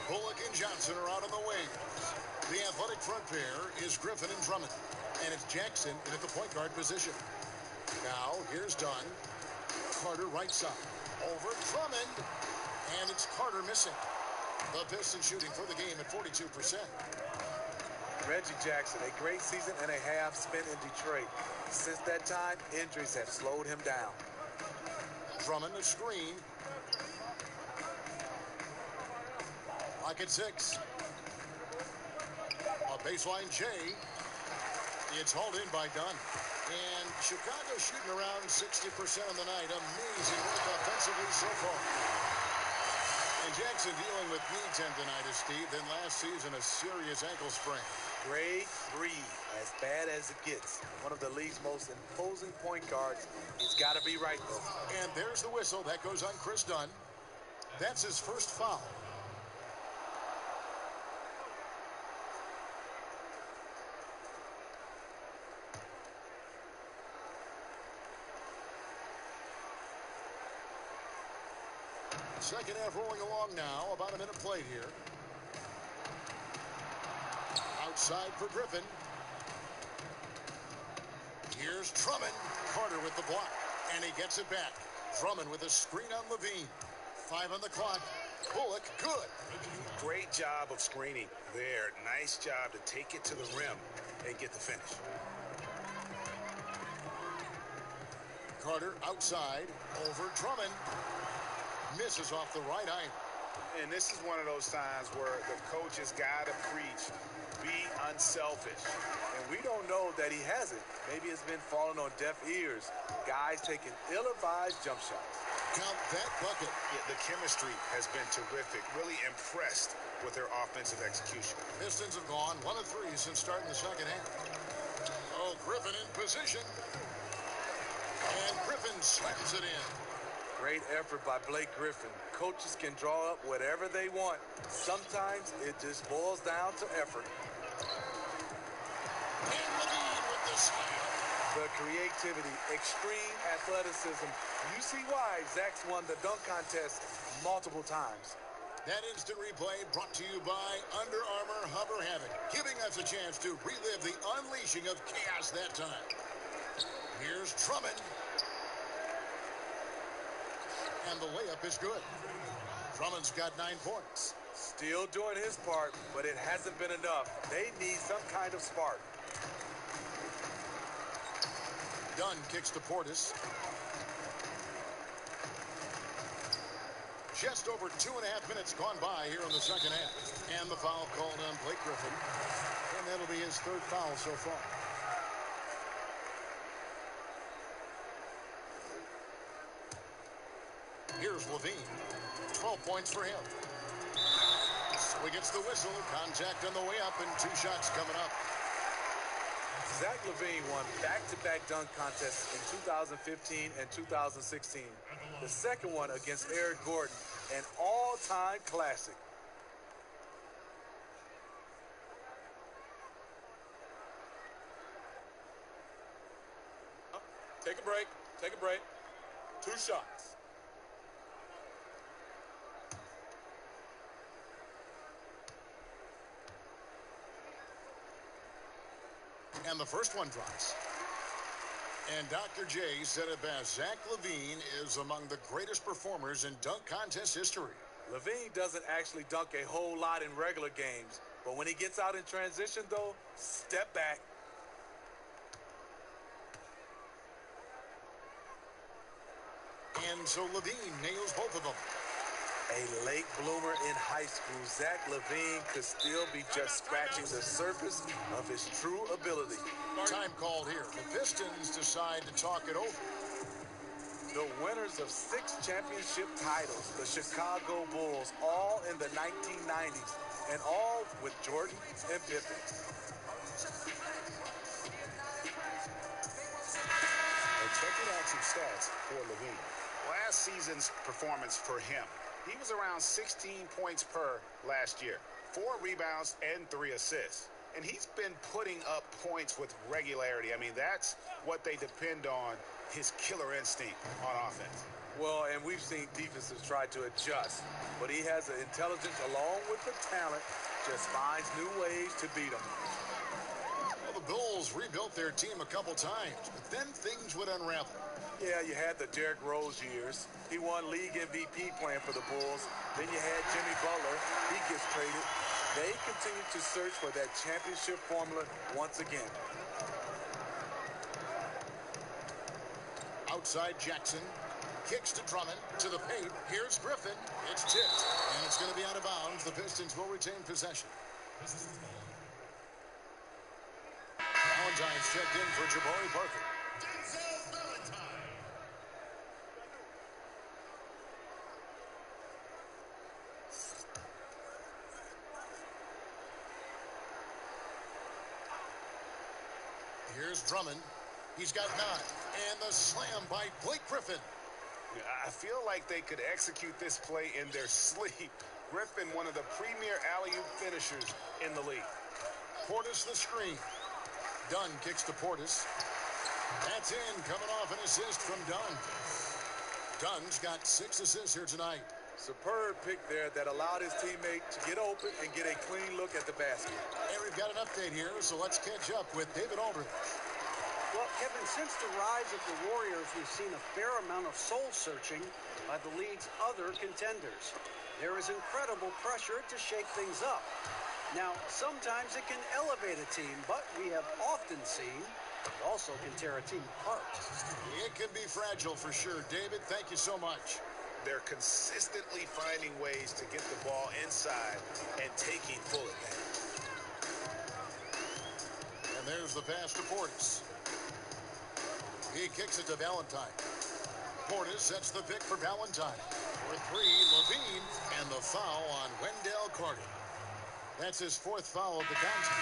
Bullock and Johnson are out on the waivers. The athletic front pair is Griffin and Drummond. And it's Jackson in at the point guard position. Now, here's Dunn. Carter right side. Over Drummond. And it's Carter missing. The Pistons shooting for the game at 42%. Reggie Jackson, a great season and a half spent in Detroit. Since that time, injuries have slowed him down. Drummond a screen. Pocket 6. A baseline J. It's hauled in by Dunn. And Chicago shooting around 60% on the night. Amazing work offensively so far. And Jackson dealing with knee tendonitis, Steve. Then last season, a serious ankle sprain. Grade 3, as bad as it gets. One of the league's most imposing point guards. He's got to be right, though. And there's the whistle. That goes on Chris Dunn. That's his first foul. Second half rolling along now. About a minute played here. Outside for Griffin. Here's Drummond. Carter with the block. And he gets it back. Drummond with a screen on Levine. 5 on the clock. Bullock, good. Great job of screening there. Nice job to take it to the rim and get the finish. Carter outside. Over Drummond. Misses off the right iron. And this is one of those times where the coach has got to preach, be unselfish. And we don't know that he hasn't. Maybe it's been falling on deaf ears. Guys taking ill-advised jump shots. Count that bucket. Yeah, the chemistry has been terrific. Really impressed with their offensive execution. Pistons have gone 1 of 3 since starting the second half. Oh, Griffin in position. And Griffin slams it in. Great effort by Blake Griffin. Coaches can draw up whatever they want. Sometimes it just boils down to effort. And Levine with the slam. The creativity, extreme athleticism. You see why Zach's won the dunk contest multiple times. That instant replay brought to you by Under Armour Hover Havoc, giving us a chance to relive the unleashing of chaos that time. Here's Drummond. And the layup is good. Drummond's got 9 points. Still doing his part, but it hasn't been enough. They need some kind of spark. Dunn kicks to Portis. Just over 2.5 minutes gone by here in the second half. And the foul called on Blake Griffin. And that'll be his 3rd foul so far. Here's Levine. 12 points for him. So he gets the whistle. Contact on the way up and 2 shots coming up. Zach LaVine won back-to-back dunk contests in 2015 and 2016. The second one against Eric Gordon, an all-time classic. Take a break. Take a break. 2 shots. And the first one drops. And Dr. J said it best. Zach LaVine is among the greatest performers in dunk contest history. LaVine doesn't actually dunk a whole lot in regular games, but when he gets out in transition, though, step back. And so LaVine nails both of them. A late bloomer in high school, Zach LaVine could still be just scratching the surface of his true ability. Time called here. The Pistons decide to talk it over. The winners of 6 championship titles, the Chicago Bulls, all in the 1990s, and all with Jordan and Pippen. Now checking out some stats for LaVine. Last season's performance for him. He was around 16 points per last year, 4 rebounds and 3 assists. And he's been putting up points with regularity. I mean, that's what they depend on, his killer instinct on offense. Well, and we've seen defenses try to adjust, but he has the intelligence along with the talent, just finds new ways to beat them. Well, the Bulls rebuilt their team a couple times, but then things would unravel. Yeah, you had the Derrick Rose years. He won league MVP playing for the Bulls. Then you had Jimmy Butler. He gets traded. They continue to search for that championship formula once again. Outside Jackson. Kicks to Drummond. To the paint. Here's Griffin. It's tipped. And it's going to be out of bounds. The Pistons will retain possession. Valentine's checked in for Jabari Parker. Here's Drummond. He's got 9. And the slam by Blake Griffin. I feel like they could execute this play in their sleep. Griffin, one of the premier alley-oop finishers in the league. Portis the screen. Dunn kicks to Portis. That's in, coming off an assist from Dunn. Dunn's got 6 assists here tonight. Superb pick there that allowed his teammate to get open and get a clean look at the basket. And we've got an update here, so let's catch up with David Aldridge. Well, Kevin, since the rise of the Warriors, we've seen a fair amount of soul-searching by the league's other contenders. There is incredible pressure to shake things up. Now, sometimes it can elevate a team, but we have often seen it also can tear a team apart. It can be fragile for sure. David, thank you so much. They're consistently finding ways to get the ball inside and taking full advantage. And there's the pass to Portis. He kicks it to Valentine. Portis sets the pick for Valentine. For three, Levine, and the foul on Wendell Carter. That's his fourth foul of the contest.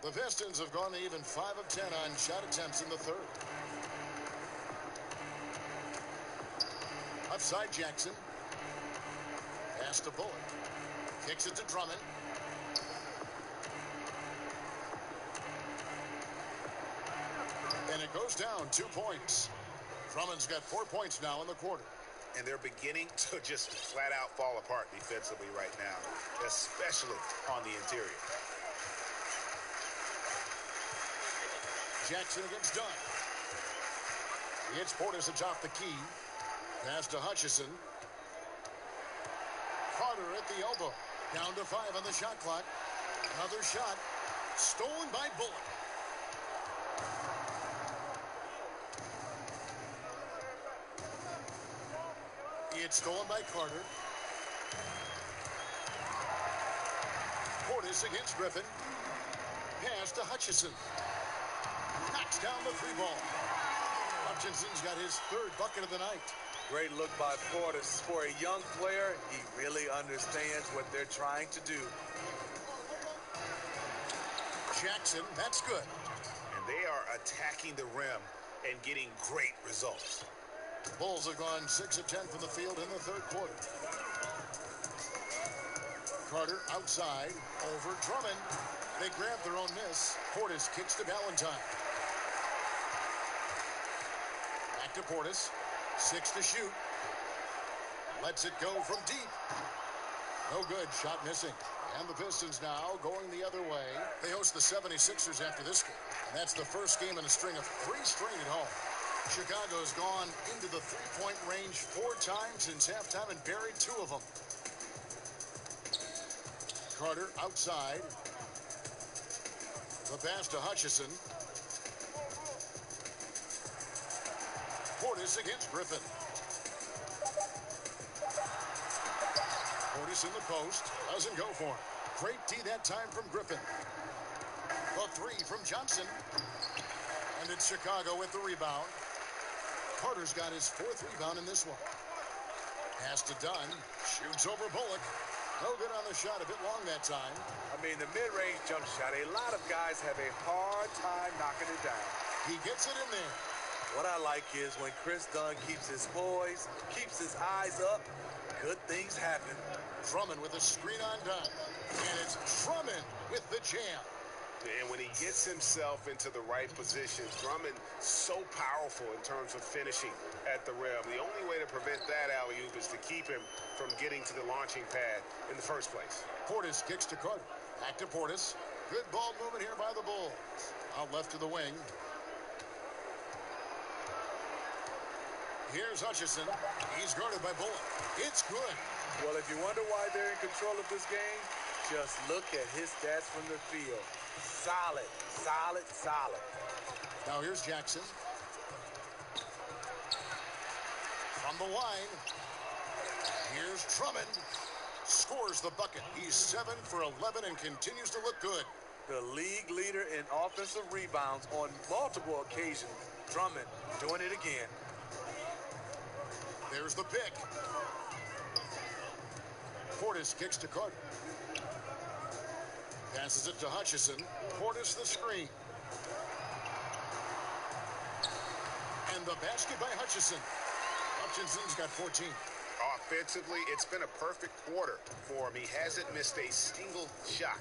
The Pistons have gone to even 5 of 10 on shot attempts in the third. Upside Jackson. Pass to Bullock. Kicks it to Drummond. And it goes down 2 points. Drummond's got 4 points now in the quarter. And they're beginning to just flat out fall apart defensively right now, especially on the interior. Jackson against Dunn. It's Portis atop the key. Pass to Hutchison. Carter at the elbow. Down to 5 on the shot clock. Another shot. Stolen by Bullock. It's stolen by Carter. Portis against Griffin. Pass to Hutchison. Knocks down the 3 ball. Hutchinson's got his 3rd bucket of the night. Great look by Portis. For a young player, he really understands what they're trying to do. Jackson, that's good. And they are attacking the rim and getting great results. Bulls have gone 6 of 10 from the field in the third quarter. Carter outside, over Drummond. They grab their own miss. Portis kicks to Valentine. Back to Portis. 6 to shoot. Lets it go from deep. No good. Shot missing. And the Pistons now going the other way. They host the 76ers after this game. And that's the first game in a string of 3 straight at home. Chicago's gone into the 3-point range 4 times since halftime and buried 2 of them. Carter outside. The pass to Hutchison. Portis against Griffin. Portis in the post. Doesn't go for him. Great D that time from Griffin. The 3 from Johnson. And it's Chicago with the rebound. Carter's got his 4th rebound in this one. Pass to Dunn. Shoots over Bullock. No good on the shot. A bit long that time. I mean, the mid-range jump shot, a lot of guys have a hard time knocking it down. He gets it in there. What I like is when Chris Dunn keeps his poise, keeps his eyes up, good things happen. Drummond with a screen on Dunn. And it's Drummond with the jam. And when he gets himself into the right position, Drummond so powerful in terms of finishing at the rim. The only way to prevent that alley-oop is to keep him from getting to the launching pad in the first place. Portis kicks to Carter. Back to Portis. Good ball movement here by the Bulls. Out left to the wing. Here's Hutchison. He's guarded by Bullock. It's good. Well, if you wonder why they're in control of this game, just look at his stats from the field. Solid, solid, solid. Now here's Jackson. From the line. Here's Drummond. Scores the bucket. He's 7 for 11 and continues to look good. The league leader in offensive rebounds on multiple occasions. Drummond doing it again. There's the pick. Portis kicks to Carter. Passes it to Hutchison. Portis the screen. And the basket by Hutchison. Hutchison's got 14. Offensively, it's been a perfect quarter for him. He hasn't missed a single shot.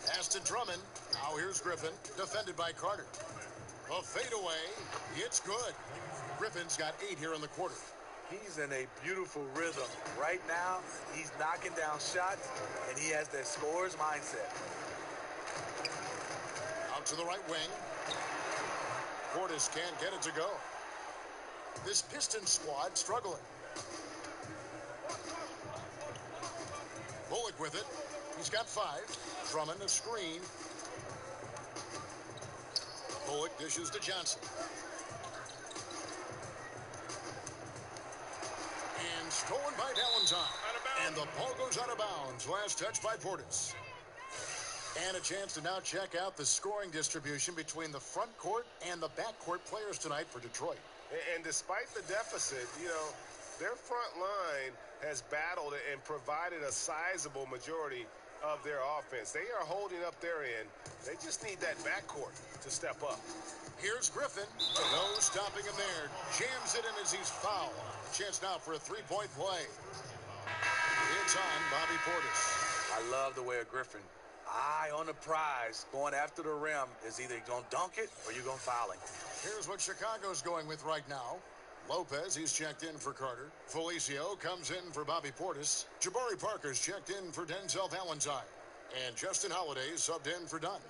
Pass to Drummond. Now here's Griffin. Defended by Carter. A fadeaway. It's good. Griffin's got 8 here in the quarter. He's in a beautiful rhythm. Right now, he's knocking down shots, and he has that scorer's mindset. Out to the right wing. Portis can't get it to go. This Pistons squad struggling. with it. He's got 5. Drummond a screen. Bullock dishes to Johnson. And stolen by Valentine. And the ball goes out of bounds. Last touch by Portis. And a chance to now check out the scoring distribution between the front court and the back court players tonight for Detroit. And despite the deficit, their front line has battled and provided a sizable majority of their offense. They are holding up their end. They just need that backcourt to step up. Here's Griffin. No stopping him there. Jams it in as he's fouled. Chance now for a three-point play. It's on Bobby Portis. I love the way of Griffin. Eye on the prize, going after the rim. Is either going to dunk it or you're going to foul him. Here's what Chicago's going with right now. Lopez, he's checked in for Carter. Felicio comes in for Bobby Portis. Jabari Parker's checked in for Denzel Valentine. And Justin Holiday subbed in for Dunn.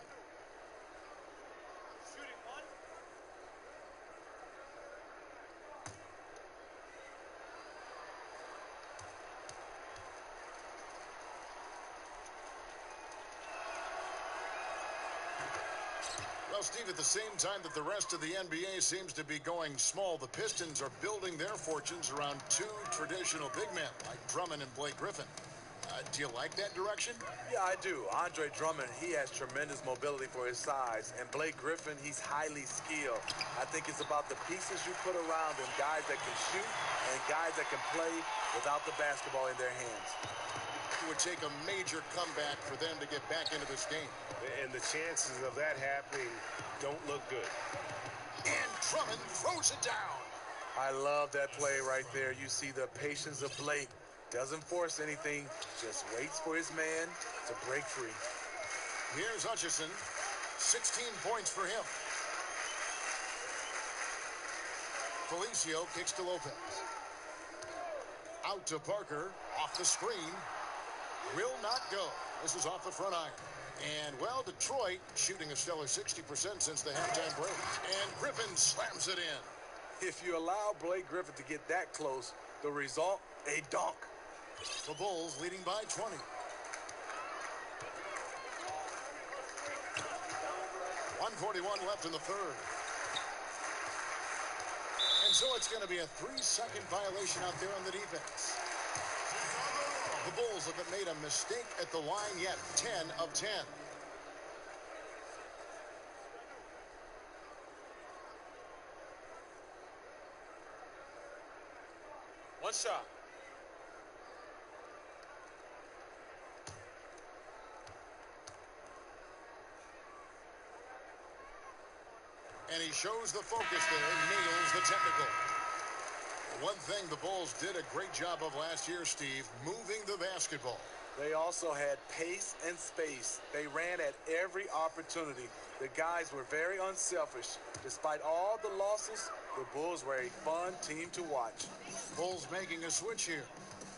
Well, Steve, at the same time that the rest of the NBA seems to be going small, the Pistons are building their fortunes around 2 traditional big men like Drummond and Blake Griffin. Do you like that direction? Yeah, I do. Andre Drummond, he has tremendous mobility for his size. And Blake Griffin, he's highly skilled. I think it's about the pieces you put around him, guys that can shoot and guys that can play without the basketball in their hands. It would take a major comeback for them to get back into this game. And the chances of that happening don't look good. And Drummond throws it down. I love that play right there. You see the patience of Blake. Doesn't force anything, just waits for his man to break free. Here's Hutchison. 16 points for him. Felicio kicks to Lopez. Out to Parker. Off the screen. Will not go. This is off the front iron. And, well, Detroit shooting a stellar 60% since the halftime break. And Griffin slams it in. If you allow Blake Griffin to get that close, the result, a dunk. The Bulls leading by 20. .141 left in the third. And so it's going to be a 3-second violation out there on the defense. The Bulls haven't made a mistake at the line yet. 10 of 10. One shot. And he shows the focus there, nails the technical. One thing the Bulls did a great job of last year, Steve, moving the basketball. They also had pace and space. They ran at every opportunity. The guys were very unselfish. Despite all the losses, the Bulls were a fun team to watch. Bulls making a switch here.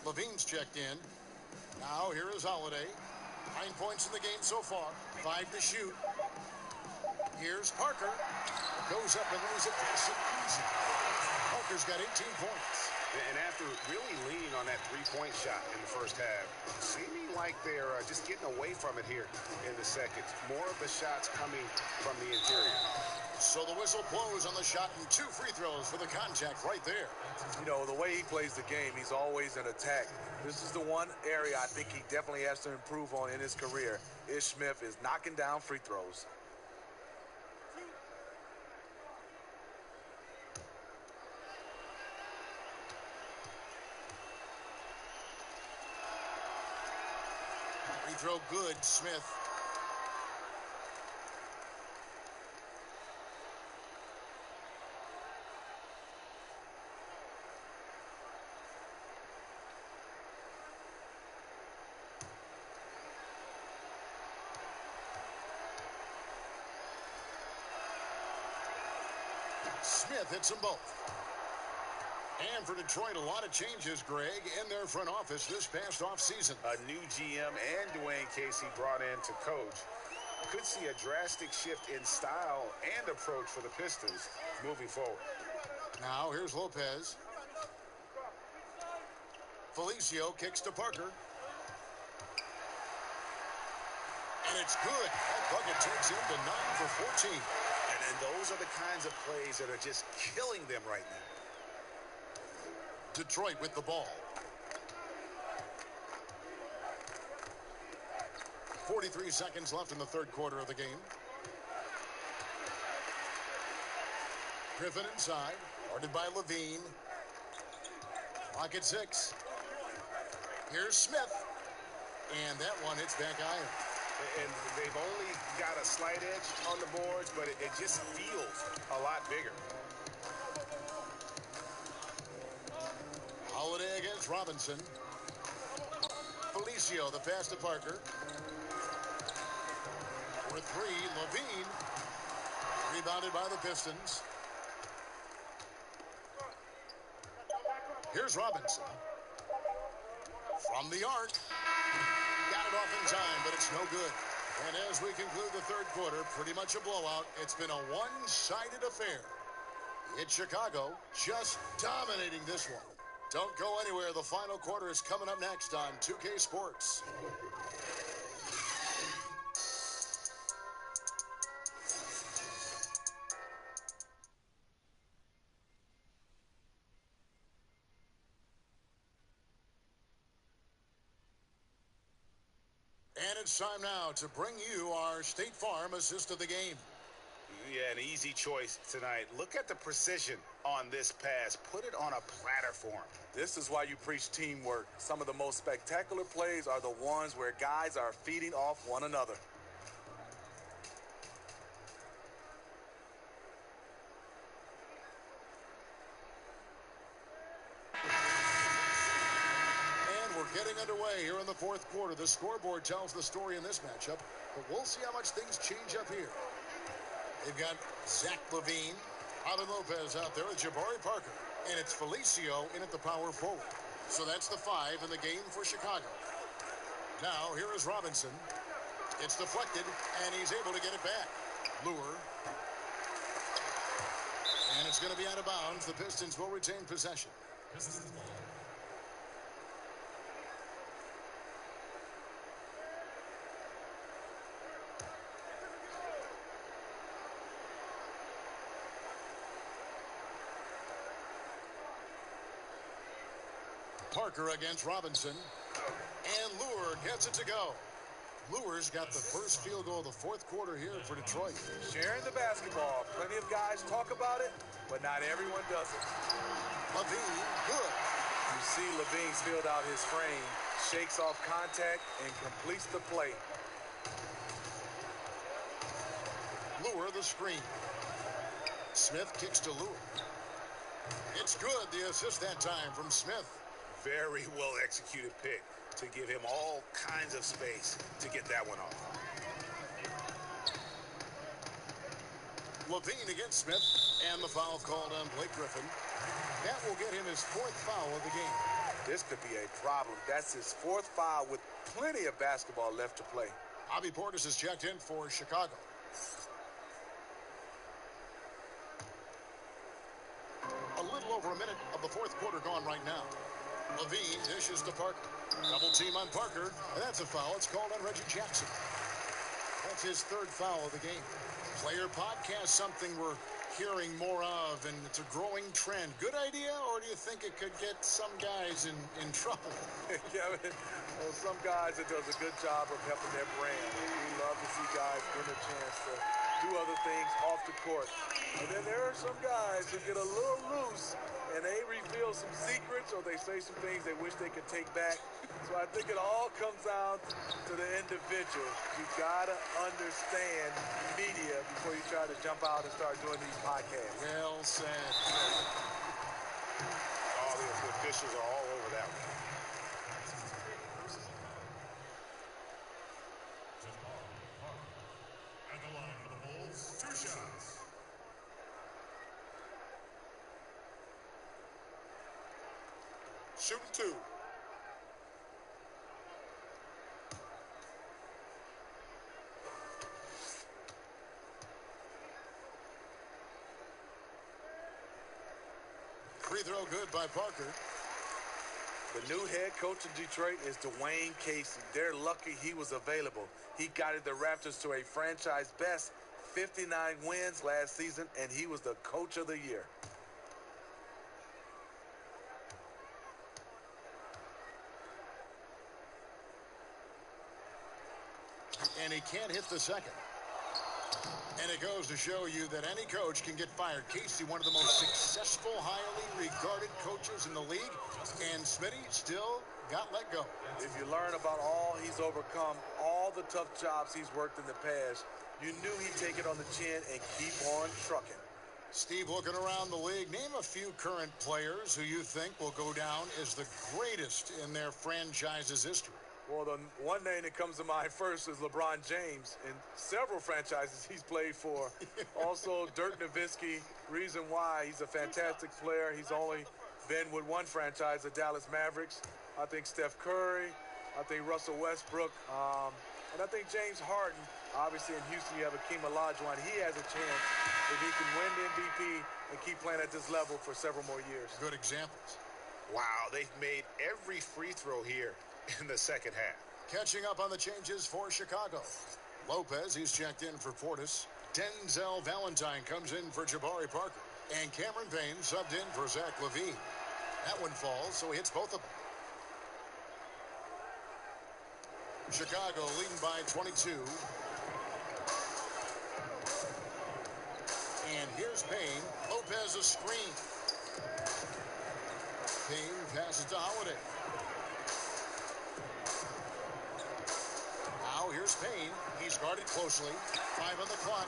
Levine's checked in. Now here is Holiday. 9 points in the game so far. 5 to shoot. Here's Parker. Goes up and lays it nice and easy. Parker's got 18 points. And after really leaning on that three-point shot in the first half, seeming like they're just getting away from it here in the second. More of the shots coming from the interior. So the whistle blows on the shot and 2 free throws for the contact right there. You know, the way he plays the game, he's always in attack. This is the one area I think he definitely has to improve on in his career. Ish Smith is knocking down free throws. Free throw good, Smith. Smith hits them both. And for Detroit, a lot of changes, Greg, in their front office this past offseason. A new GM and Dwayne Casey brought in to coach. Could see a drastic shift in style and approach for the Pistons moving forward. Now here's Lopez. Felicio kicks to Parker. And it's good. That bucket takes him to 9 for 14. And those are the kinds of plays that are just killing them right now. Detroit with the ball. 43 seconds left in the third quarter of the game. Griffin inside, guarded by Levine. Clock at 6. Here's Smith. And that one hits back iron. And they've only got a slight edge on the boards, but it just feels a lot bigger. Holiday against Robinson. Felicio, the pass to Parker. For 3, Levine. Rebounded by the Pistons. Here's Robinson. From the arc. Got it off in time, but it's no good. And as we conclude the third quarter, pretty much a blowout. It's been a one-sided affair. It's Chicago just dominating this one. Don't go anywhere. The final quarter is coming up next on 2K Sports. And it's time now to bring you our State Farm assist of the game. Yeah, an easy choice tonight. Look at the precision on this pass. Put it on a platter for him. This is why you preach teamwork. Some of the most spectacular plays are the ones where guys are feeding off one another. And we're getting underway here in the fourth quarter. The scoreboard tells the story in this matchup, but we'll see how much things change up here. They've got Zach LaVine, Robin Lopez out there with Jabari Parker, and it's Felicio in at the power forward. So that's the 5 in the game for Chicago. Now, here is Robinson. It's deflected, and he's able to get it back. Lure. And it's going to be out of bounds. The Pistons will retain possession. Parker against Robinson. And Lure gets it to go. Lure's got the first field goal of the fourth quarter here for Detroit. Sharing the basketball. Plenty of guys talk about it, but not everyone does it. LaVine, good. You see Levine's filled out his frame, shakes off contact, and completes the play. Lure the screen. Smith kicks to Lure. It's good, the assist that time from Smith. Very well executed pick to give him all kinds of space to get that one off. LaVine against Smith, and the foul called on Blake Griffin. That will get him his 4th foul of the game. This could be a problem. That's his 4th foul with plenty of basketball left to play. Bobby Portis is checked in for Chicago. A little over a minute of the fourth quarter gone right now. LaVine dishes to Parker. Double team on Parker, and that's a foul. It's called on Reggie Jackson. That's his 3rd foul of the game. Player podcast, something we're hearing more of, and it's a growing trend. Good idea, or do you think it could get some guys in trouble? Kevin, well, some guys, it does a good job of helping their brand. We love to see guys get a chance to do other things off the court. And then there are some guys who get a little loose, and they reveal some secrets, or they say some things they wish they could take back. So I think it all comes down to the individual. You gotta understand media before you try to jump out and start doing these podcasts. Well said. All the officials are all over that one. At the line of the Bulls, 2 shots. Shooting 2. Free throw good by Parker. The new head coach in Detroit is Dwayne Casey. They're lucky he was available. He guided the Raptors to a franchise best 59 wins last season, and he was the coach of the year. And he can't hit the second. And it goes to show you that any coach can get fired. Casey, one of the most successful, highly regarded coaches in the league, and Smitty still got let go. If you learn about all he's overcome, all the tough jobs he's worked in the past, you knew he'd take it on the chin and keep on trucking. Steve, looking around the league, name a few current players who you think will go down as the greatest in their franchise's history. Well, the one name that comes to mind first is LeBron James. In several franchises he's played for. Also, Dirk Nowitzki. Reason why, he's a fantastic player. He's only been with one franchise, the Dallas Mavericks. I think Steph Curry. I think Russell Westbrook. And I think James Harden. Obviously, in Houston, you have Akeem Olajuwon. He has a chance if he can win the MVP and keep playing at this level for several more years. Good examples. Wow, they've made every free throw here in the second half. Catching up on the changes for Chicago. Lopez, he's checked in for Portis. Denzel Valentine comes in for Jabari Parker. And Cameron Payne subbed in for Zach LaVine. That one falls, so he hits both of them. Chicago leading by 22. And here's Payne. Lopez a screen. Payne passes to Holiday. Now here's Payne. He's guarded closely. 5 on the clock.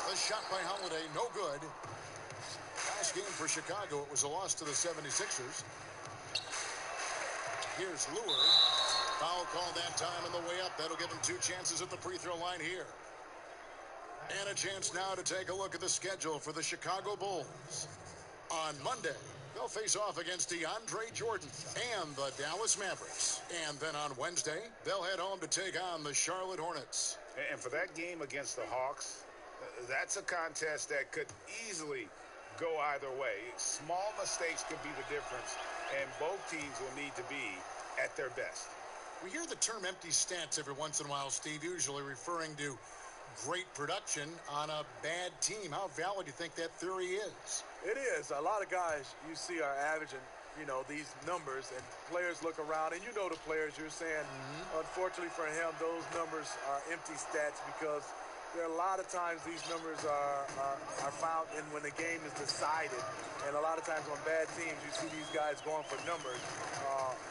The shot by Holiday, no good. Last game for Chicago, it was a loss to the 76ers. Here's Lure. Foul call that time on the way up. That'll give him 2 chances at the free throw line here. And a chance now to take a look at the schedule for the Chicago Bulls. On Monday, they'll face off against DeAndre Jordan and the Dallas Mavericks. And then on Wednesday, they'll head home to take on the Charlotte Hornets. And for that game against the Hawks, that's a contest that could easily go either way. Small mistakes could be the difference, and both teams will need to be at their best. We hear the term empty stats every once in a while, Steve, usually referring to great production on a bad team. How valid do you think that theory is? It is. A lot of guys you see are averaging, these numbers, and players look around, and the players you're saying, unfortunately for him, those numbers are empty stats because there are a lot of times these numbers are found in when the game is decided, and a lot of times on bad teams, you see these guys going for numbers.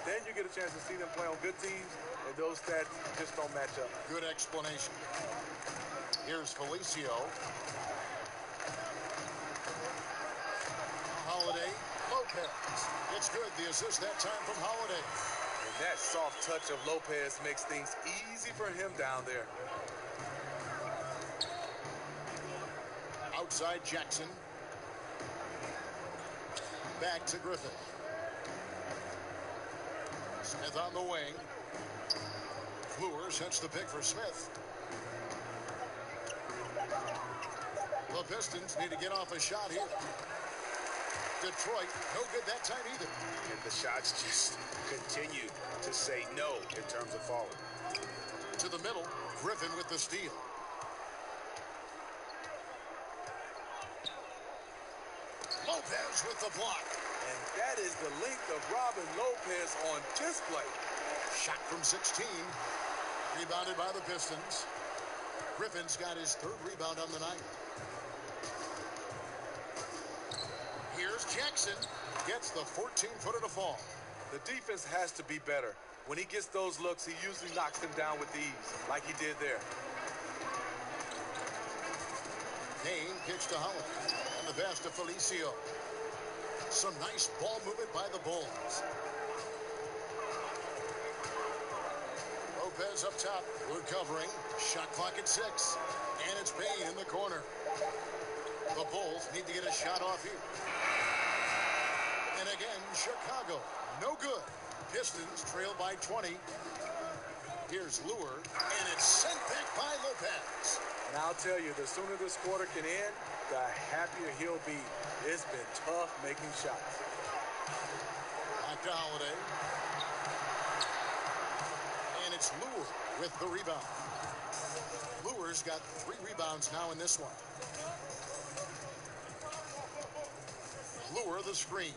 Then you get a chance to see them play on good teams, and those stats just don't match up. Good explanation. Here's Felicio. Holiday, Lopez. It's good. The assist that time from Holiday. And that soft touch of Lopez makes things easy for him down there. Outside Jackson. Back to Griffin. Smith on the wing. Fleur sets the pick for Smith. The Pistons need to get off a shot here. Detroit, no good that time either. And the shots just continue to say no in terms of falling. To the middle, Griffin with the steal. Lopez with the block. And that is the length of Robin Lopez on display. Shot from 16. Rebounded by the Pistons. Griffin's got his 3rd rebound on the night. Here's Jackson. Gets the 14-footer to fall. The defense has to be better. When he gets those looks, he usually knocks them down with ease, like he did there. Payne kicks to Holiday. And the pass to Felicio. Some nice ball movement by the Bulls. Lopez up top. We're covering. Shot clock at 6. And it's Payne in the corner. The Bulls need to get a shot off here. And again, Chicago. No good. Pistons trail by 20. Here's Lure. And it's sent back by Lopez. And I'll tell you, the sooner this quarter can end, the happier he'll be. It's been tough making shots. Back Back to Holiday. And it's Lure with the rebound. Lure's got 3 rebounds now in this one. Lure the screen.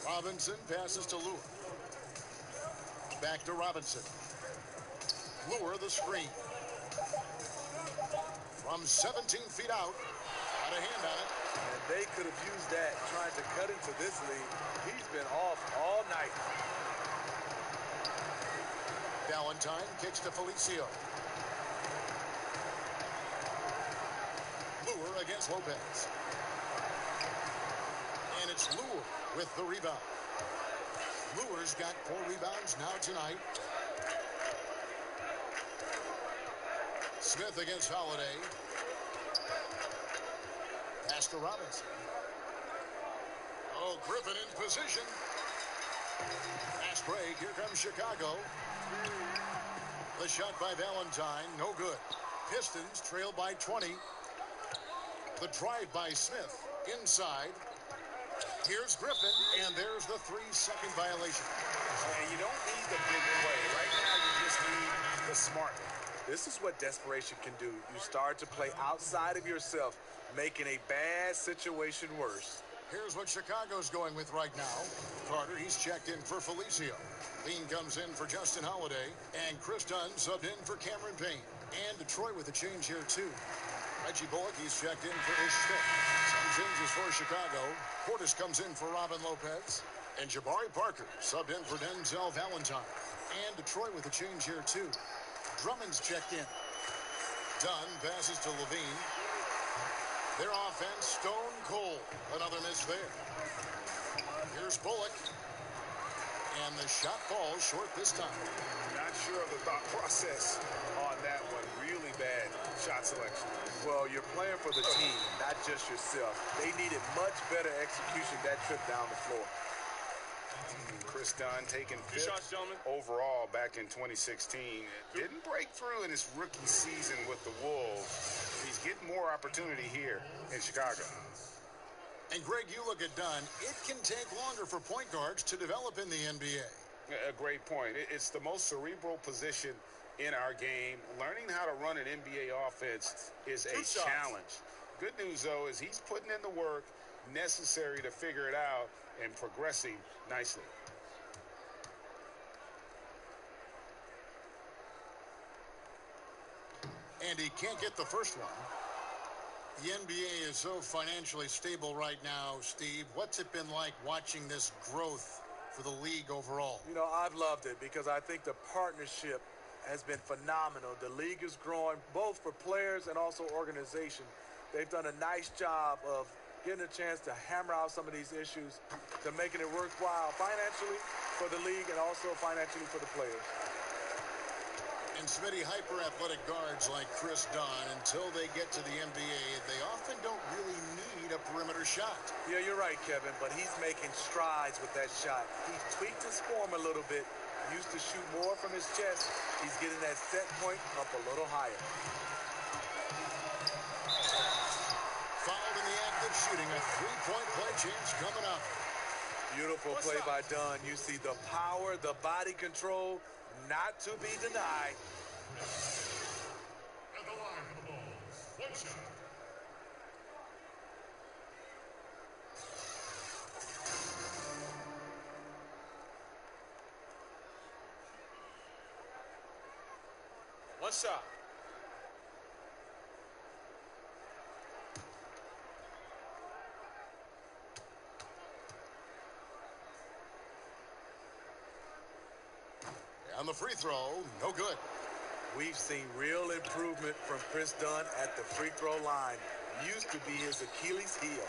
Robinson passes to Lure. Back to Robinson. Lure the screen. From 17 feet out. Got a hand on it. And they could have used that trying to cut into this lead. He's been off all night. Valentine kicks to Felicio. Lure against Lopez. And it's Lure with the rebound. Lure's got 4 rebounds now tonight. Smith against Holiday. Pass to Robinson. Oh, Griffin in position. Fast break. Here comes Chicago. The shot by Valentine. No good. Pistons trail by 20. The drive by Smith. Inside. Here's Griffin. And there's the 3-second violation. And you don't need the big play. Right now, you just need the smart. This is what desperation can do. You start to play outside of yourself, making a bad situation worse. Here's what Chicago's going with right now. Carter, he's checked in for Felicio. Lean comes in for Justin Holiday. And Chris Dunn subbed in for Cameron Payne. And Detroit with a change here, too. Reggie Bullock, he's checked in for Ish Smith. Some changes for Chicago. Portis comes in for Robin Lopez. And Jabari Parker subbed in for Denzel Valentine. And Detroit with a change here, too. Drummond's checked in. Dunn passes to Levine. Their offense, stone cold. Another miss there. Here's Bullock. And the shot falls short this time. Not sure of the thought process on that one. Really bad shot selection. Well, you're playing for the team, not just yourself. They needed much better execution that trip down the floor. Chris Dunn taking 5th shots, gentlemen. overall back in 2016. Didn't break through in his rookie season with the Wolves. He's getting more opportunity here in Chicago. And Greg, you look at Dunn. It can take longer for point guards to develop in the NBA. A great point. It's the most cerebral position in our game. Learning how to run an NBA offense is a challenge. Good news, though, is he's putting in the work necessary to figure it out and progressing nicely. And he can't get the first one. The NBA is so financially stable right now, Steve. What's it been like watching this growth for the league overall? You know, I've loved it because I think the partnership has been phenomenal. The league is growing both for players and also organization. They've done a nice job of getting a chance to hammer out some of these issues, to making it worthwhile financially for the league and also financially for the players. And Smitty, hyper-athletic guards like Chris Dunn, until they get to the NBA, they often don't really need a perimeter shot. Yeah, you're right, Kevin, but he's making strides with that shot. He's tweaked his form a little bit. Used to shoot more from his chest. He's getting that set point up a little higher. Fouled in the act of shooting. A 3-point play change coming up. Beautiful play by Dunn. You see the power, the body control, not to be denied. At the line for the Bulls, 1 shot. One shot. On the free throw, no good. We've seen real improvement from Chris Dunn at the free throw line. Used to be his Achilles heel.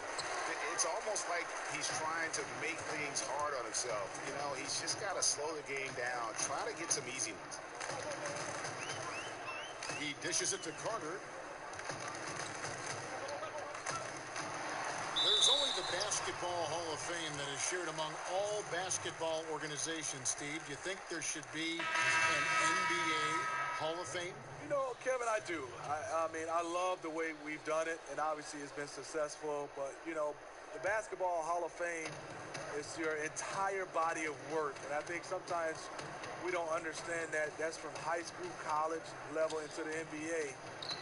It's almost like he's trying to make things hard on himself. You know, he's just got to slow the game down, try to get some easy ones. He dishes it to Carter. There's only the Basketball Hall of Fame that is shared among all basketball organizations, Steve. Do you think there should be an NBA Hall of Fame? You know, Kevin, I do. I mean, I love the way we've done it, and obviously it's been successful. But, you know, the Basketball Hall of Fame is your entire body of work. And I think sometimes we don't understand that that's from high school, college level into the NBA.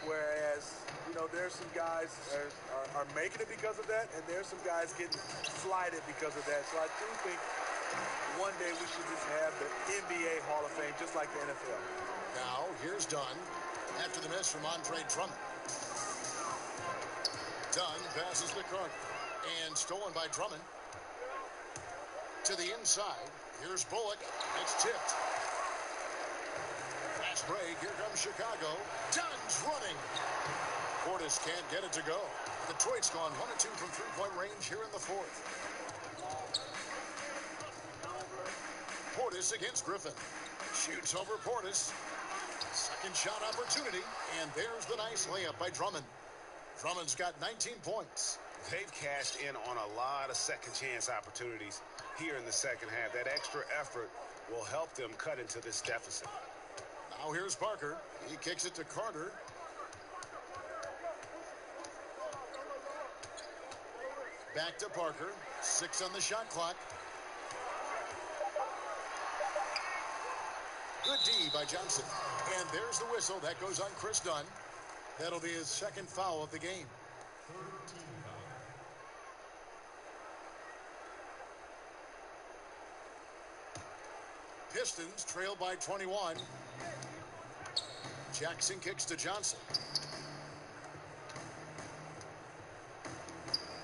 Whereas, you know, there's some guys are making it because of that, and there's some guys getting slighted because of that. So I do think one day we should just have the NBA Hall of Fame, just like the NFL. Now, here's Dunn after the miss from Andre Drummond. Dunn passes to Carter. And stolen by Drummond. To the inside. Here's Bullock. It's tipped. Fast break. Here comes Chicago. Dunn's running. Portis can't get it to go. Detroit's gone 1 of 2 from three-point range here in the fourth. Portis against Griffin. Shoots over Portis. Second shot opportunity. And there's the nice layup by Drummond. Drummond's got 19 points. They've cashed in on a lot of second chance opportunities here in the second half. That extra effort will help them cut into this deficit. Now here's Parker. He kicks it to Carter. Back to Parker. 6 on the shot clock. Good D by Johnson. And there's the whistle. That goes on Chris Dunn. That'll be his second foul of the game. Pistons trail by 21. Jackson kicks to Johnson.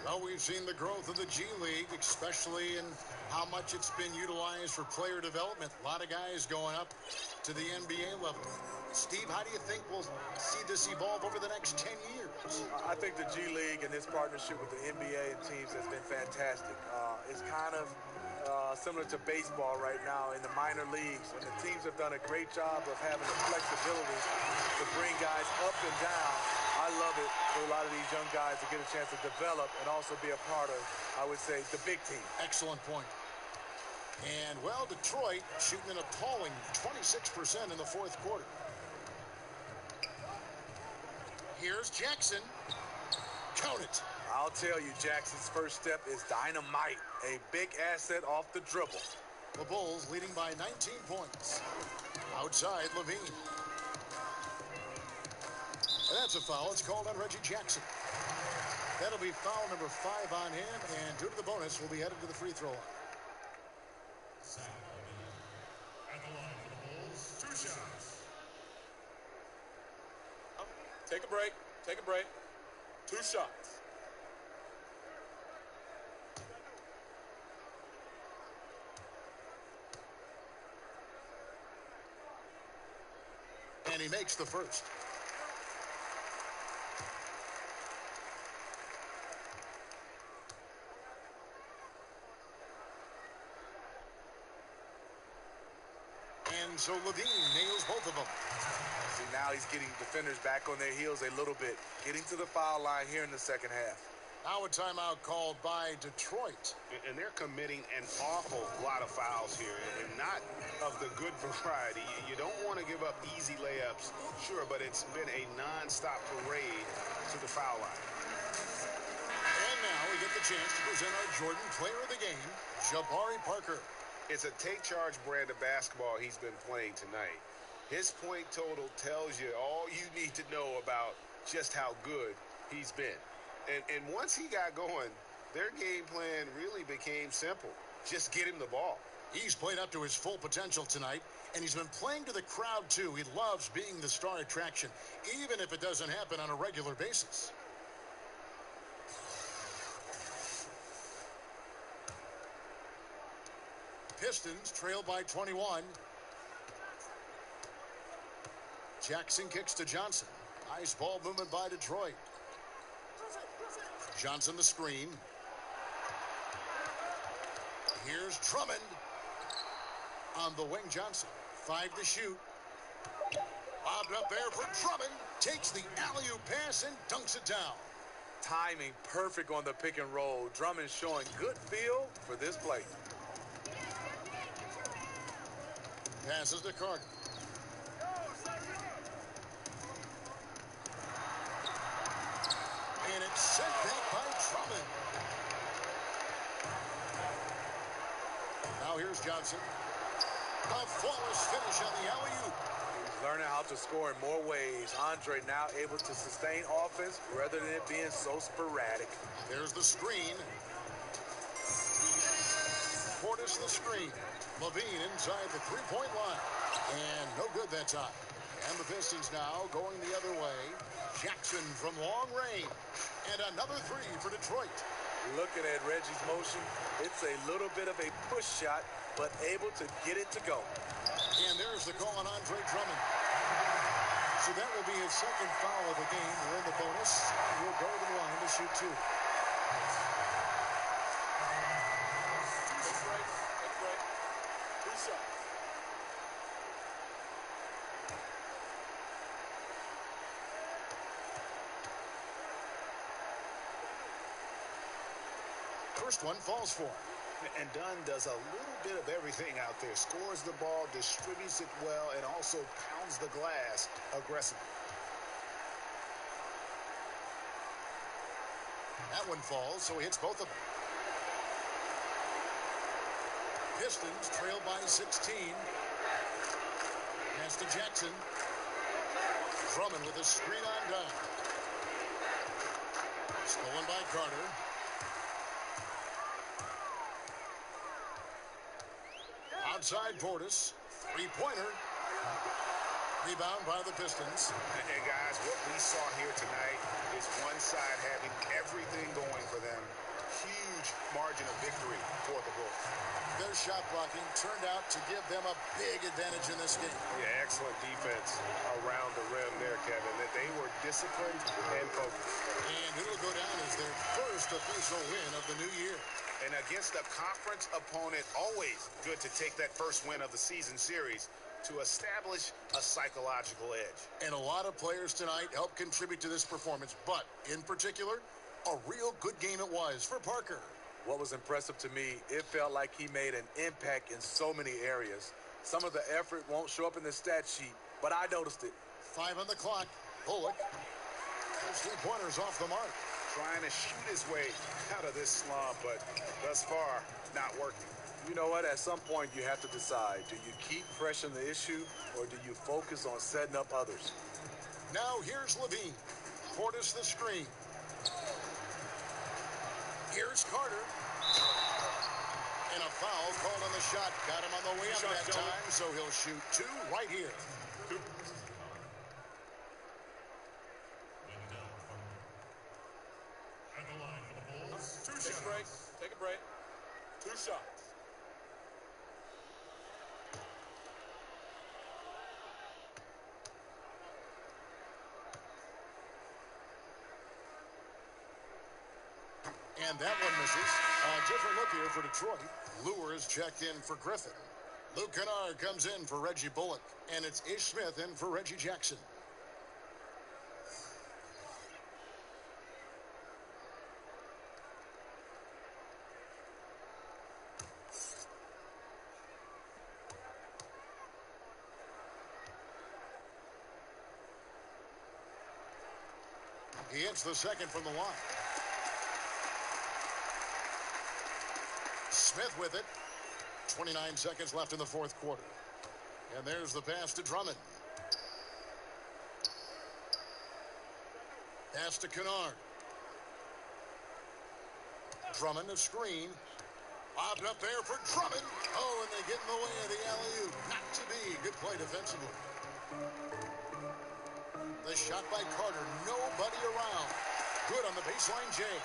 Well, we've seen the growth of the G League, especially in how much it's been utilized for player development. A lot of guys going up to the NBA level. Steve, how do you think we'll see this evolve over the next 10 years? I think the G League and this partnership with the NBA and teams has been fantastic. It's kind of similar to baseball right now in the minor leagues, and the teams have done a great job of having the flexibility to bring guys up and down. I love it for a lot of these young guys to get a chance to develop and also be a part of, I would say, the big team. Excellent point. And, well, Detroit shooting an appalling 26% in the fourth quarter. Here's Jackson. Count it. I'll tell you, Jackson's first step is dynamite. A big asset off the dribble. The Bulls leading by 19 points. Outside, Levine. And that's a foul. It's called on Reggie Jackson. That'll be foul number 5 on him, and due to the bonus, will be headed to the free throw line. At the line for the Bulls, 2 shots. Take a break. Take a break. 2 shots. And he makes the first. And so Levine nails both of them. See, now he's getting defenders back on their heels a little bit. Getting to the foul line here in the second half. Now a timeout called by Detroit. And they're committing an awful lot of fouls here, and not of the good variety. You don't want to give up easy layups, sure, but it's been a non-stop parade to the foul line. And now we get the chance to present our Jordan Player of the Game, Jabari Parker. It's a take-charge brand of basketball he's been playing tonight. His point total tells you all you need to know about just how good he's been. And once he got going, their game plan really became simple. Just get him the ball. He's played up to his full potential tonight, and he's been playing to the crowd, too. He loves being the star attraction, even if it doesn't happen on a regular basis. Pistons trail by 21. Jackson kicks to Johnson. Nice ball movement by Detroit. Johnson the screen. Here's Drummond. On the wing, Johnson. 5 to shoot. Lobbed up there for Drummond. Takes the alley-oop pass and dunks it down. Timing perfect on the pick and roll. Drummond showing good feel for this play. Passes to Carter. And it's sent back by Drummond. Now here's Johnson. A flawless finish on the alley-oop. He's learning how to score in more ways. Andre now able to sustain offense rather than it being so sporadic. There's the screen. Portis the screen. Levine inside the three-point line. And no good that time. And the Pistons now going the other way. Jackson from long range. And another three for Detroit. Looking at Reggie's motion, it's a little bit of a push shot, but able to get it to go. And there's the call on Andre Drummond. So that will be his second foul of the game. We're in the bonus. He'll go to the line to shoot two. Take a break. Two shots. First one falls for him. And Dunn does a little bit of everything out there. Scores the ball, distributes it well, and also pounds the glass aggressively. That one falls, so he hits both of them. Pistons trail by 16. Pass to Jackson. Drummond with a screen on Dunn. Stolen by Carter. Outside Portis. Three-pointer. Rebound by the Pistons. And guys, what we saw here tonight is one side having everything going for them. Huge margin of victory for the Bulls. Their shot blocking turned out to give them a big advantage in this game. Yeah, excellent defense around the rim there, Kevin. That they were disciplined and focused. And it'll go down as their first official win of the new year. And against a conference opponent, always good to take that first win of the season series to establish a psychological edge. And a lot of players tonight helped contribute to this performance, but in particular, a real good game it was for Parker. What was impressive to me, it felt like he made an impact in so many areas. Some of the effort won't show up in the stat sheet, but I noticed it. 5 on the clock. Bullock. Those 3 pointers off the mark. Trying to shoot his way out of this slump, but thus far, not working. You know what? At some point, you have to decide. Do you keep pressing the issue, or do you focus on setting up others? Now here's Levine. Portis the screen. Here's Carter. And a foul called on the shot. Got him on the way up that time, so he'll shoot 2 right here. At the line for the Bulls, 2 Take shots. a break. Take a break. 2 shots. And that one misses. A different look here for Detroit. Lure is checked in for Griffin. Luke Kennard comes in for Reggie Bullock. And it's Ish Smith in for Reggie Jackson. He hits the second from the line. Smith with it. 29 seconds left in the fourth quarter. And there's the pass to Drummond. Pass to Kennard. Drummond a screen. Lobbed up there for Drummond. Oh, and they get in the way of the alley-oop. Not to be. Good play defensively. The shot by Carter. Nobody around. Good on the baseline, Jay.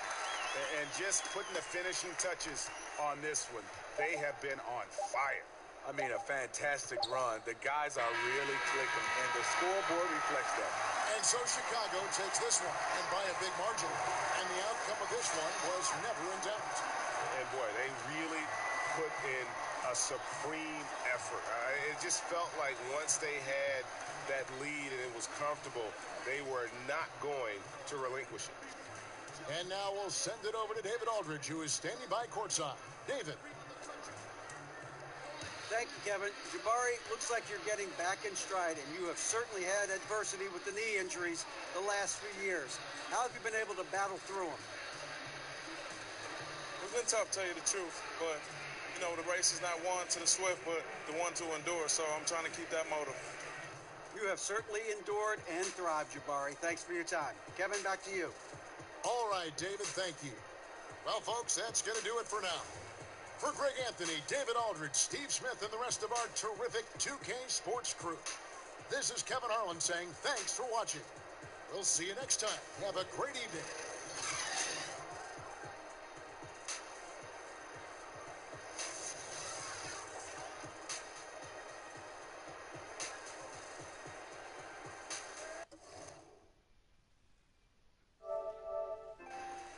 And just putting the finishing touches on this one. They have been on fire. I mean, a fantastic run. The guys are really clicking, and the scoreboard reflects that. And so Chicago takes this one, and by a big margin. And the outcome of this one was never in doubt. And boy, they really put in a supreme effort. It just felt like once they had that lead and it was comfortable, they were not going to relinquish it. And now we'll send it over to David Aldridge, who is standing by courtside. David. Thank you, Kevin. Jabari, looks like you're getting back in stride, and you have certainly had adversity with the knee injuries the last few years. How have you been able to battle through them? It's been tough, to tell you the truth, but You know, the race is not won to the swift, but the one to endure. So I'm trying to keep that motive. You have certainly endured and thrived, Jabari. Thanks for your time. Kevin, back to you. All right, David, thank you. Well, folks, that's going to do it for now. For Greg Anthony, David Aldridge, Steve Smith, and the rest of our terrific 2K Sports crew, this is Kevin Harlan saying thanks for watching. We'll see you next time. Have a great evening.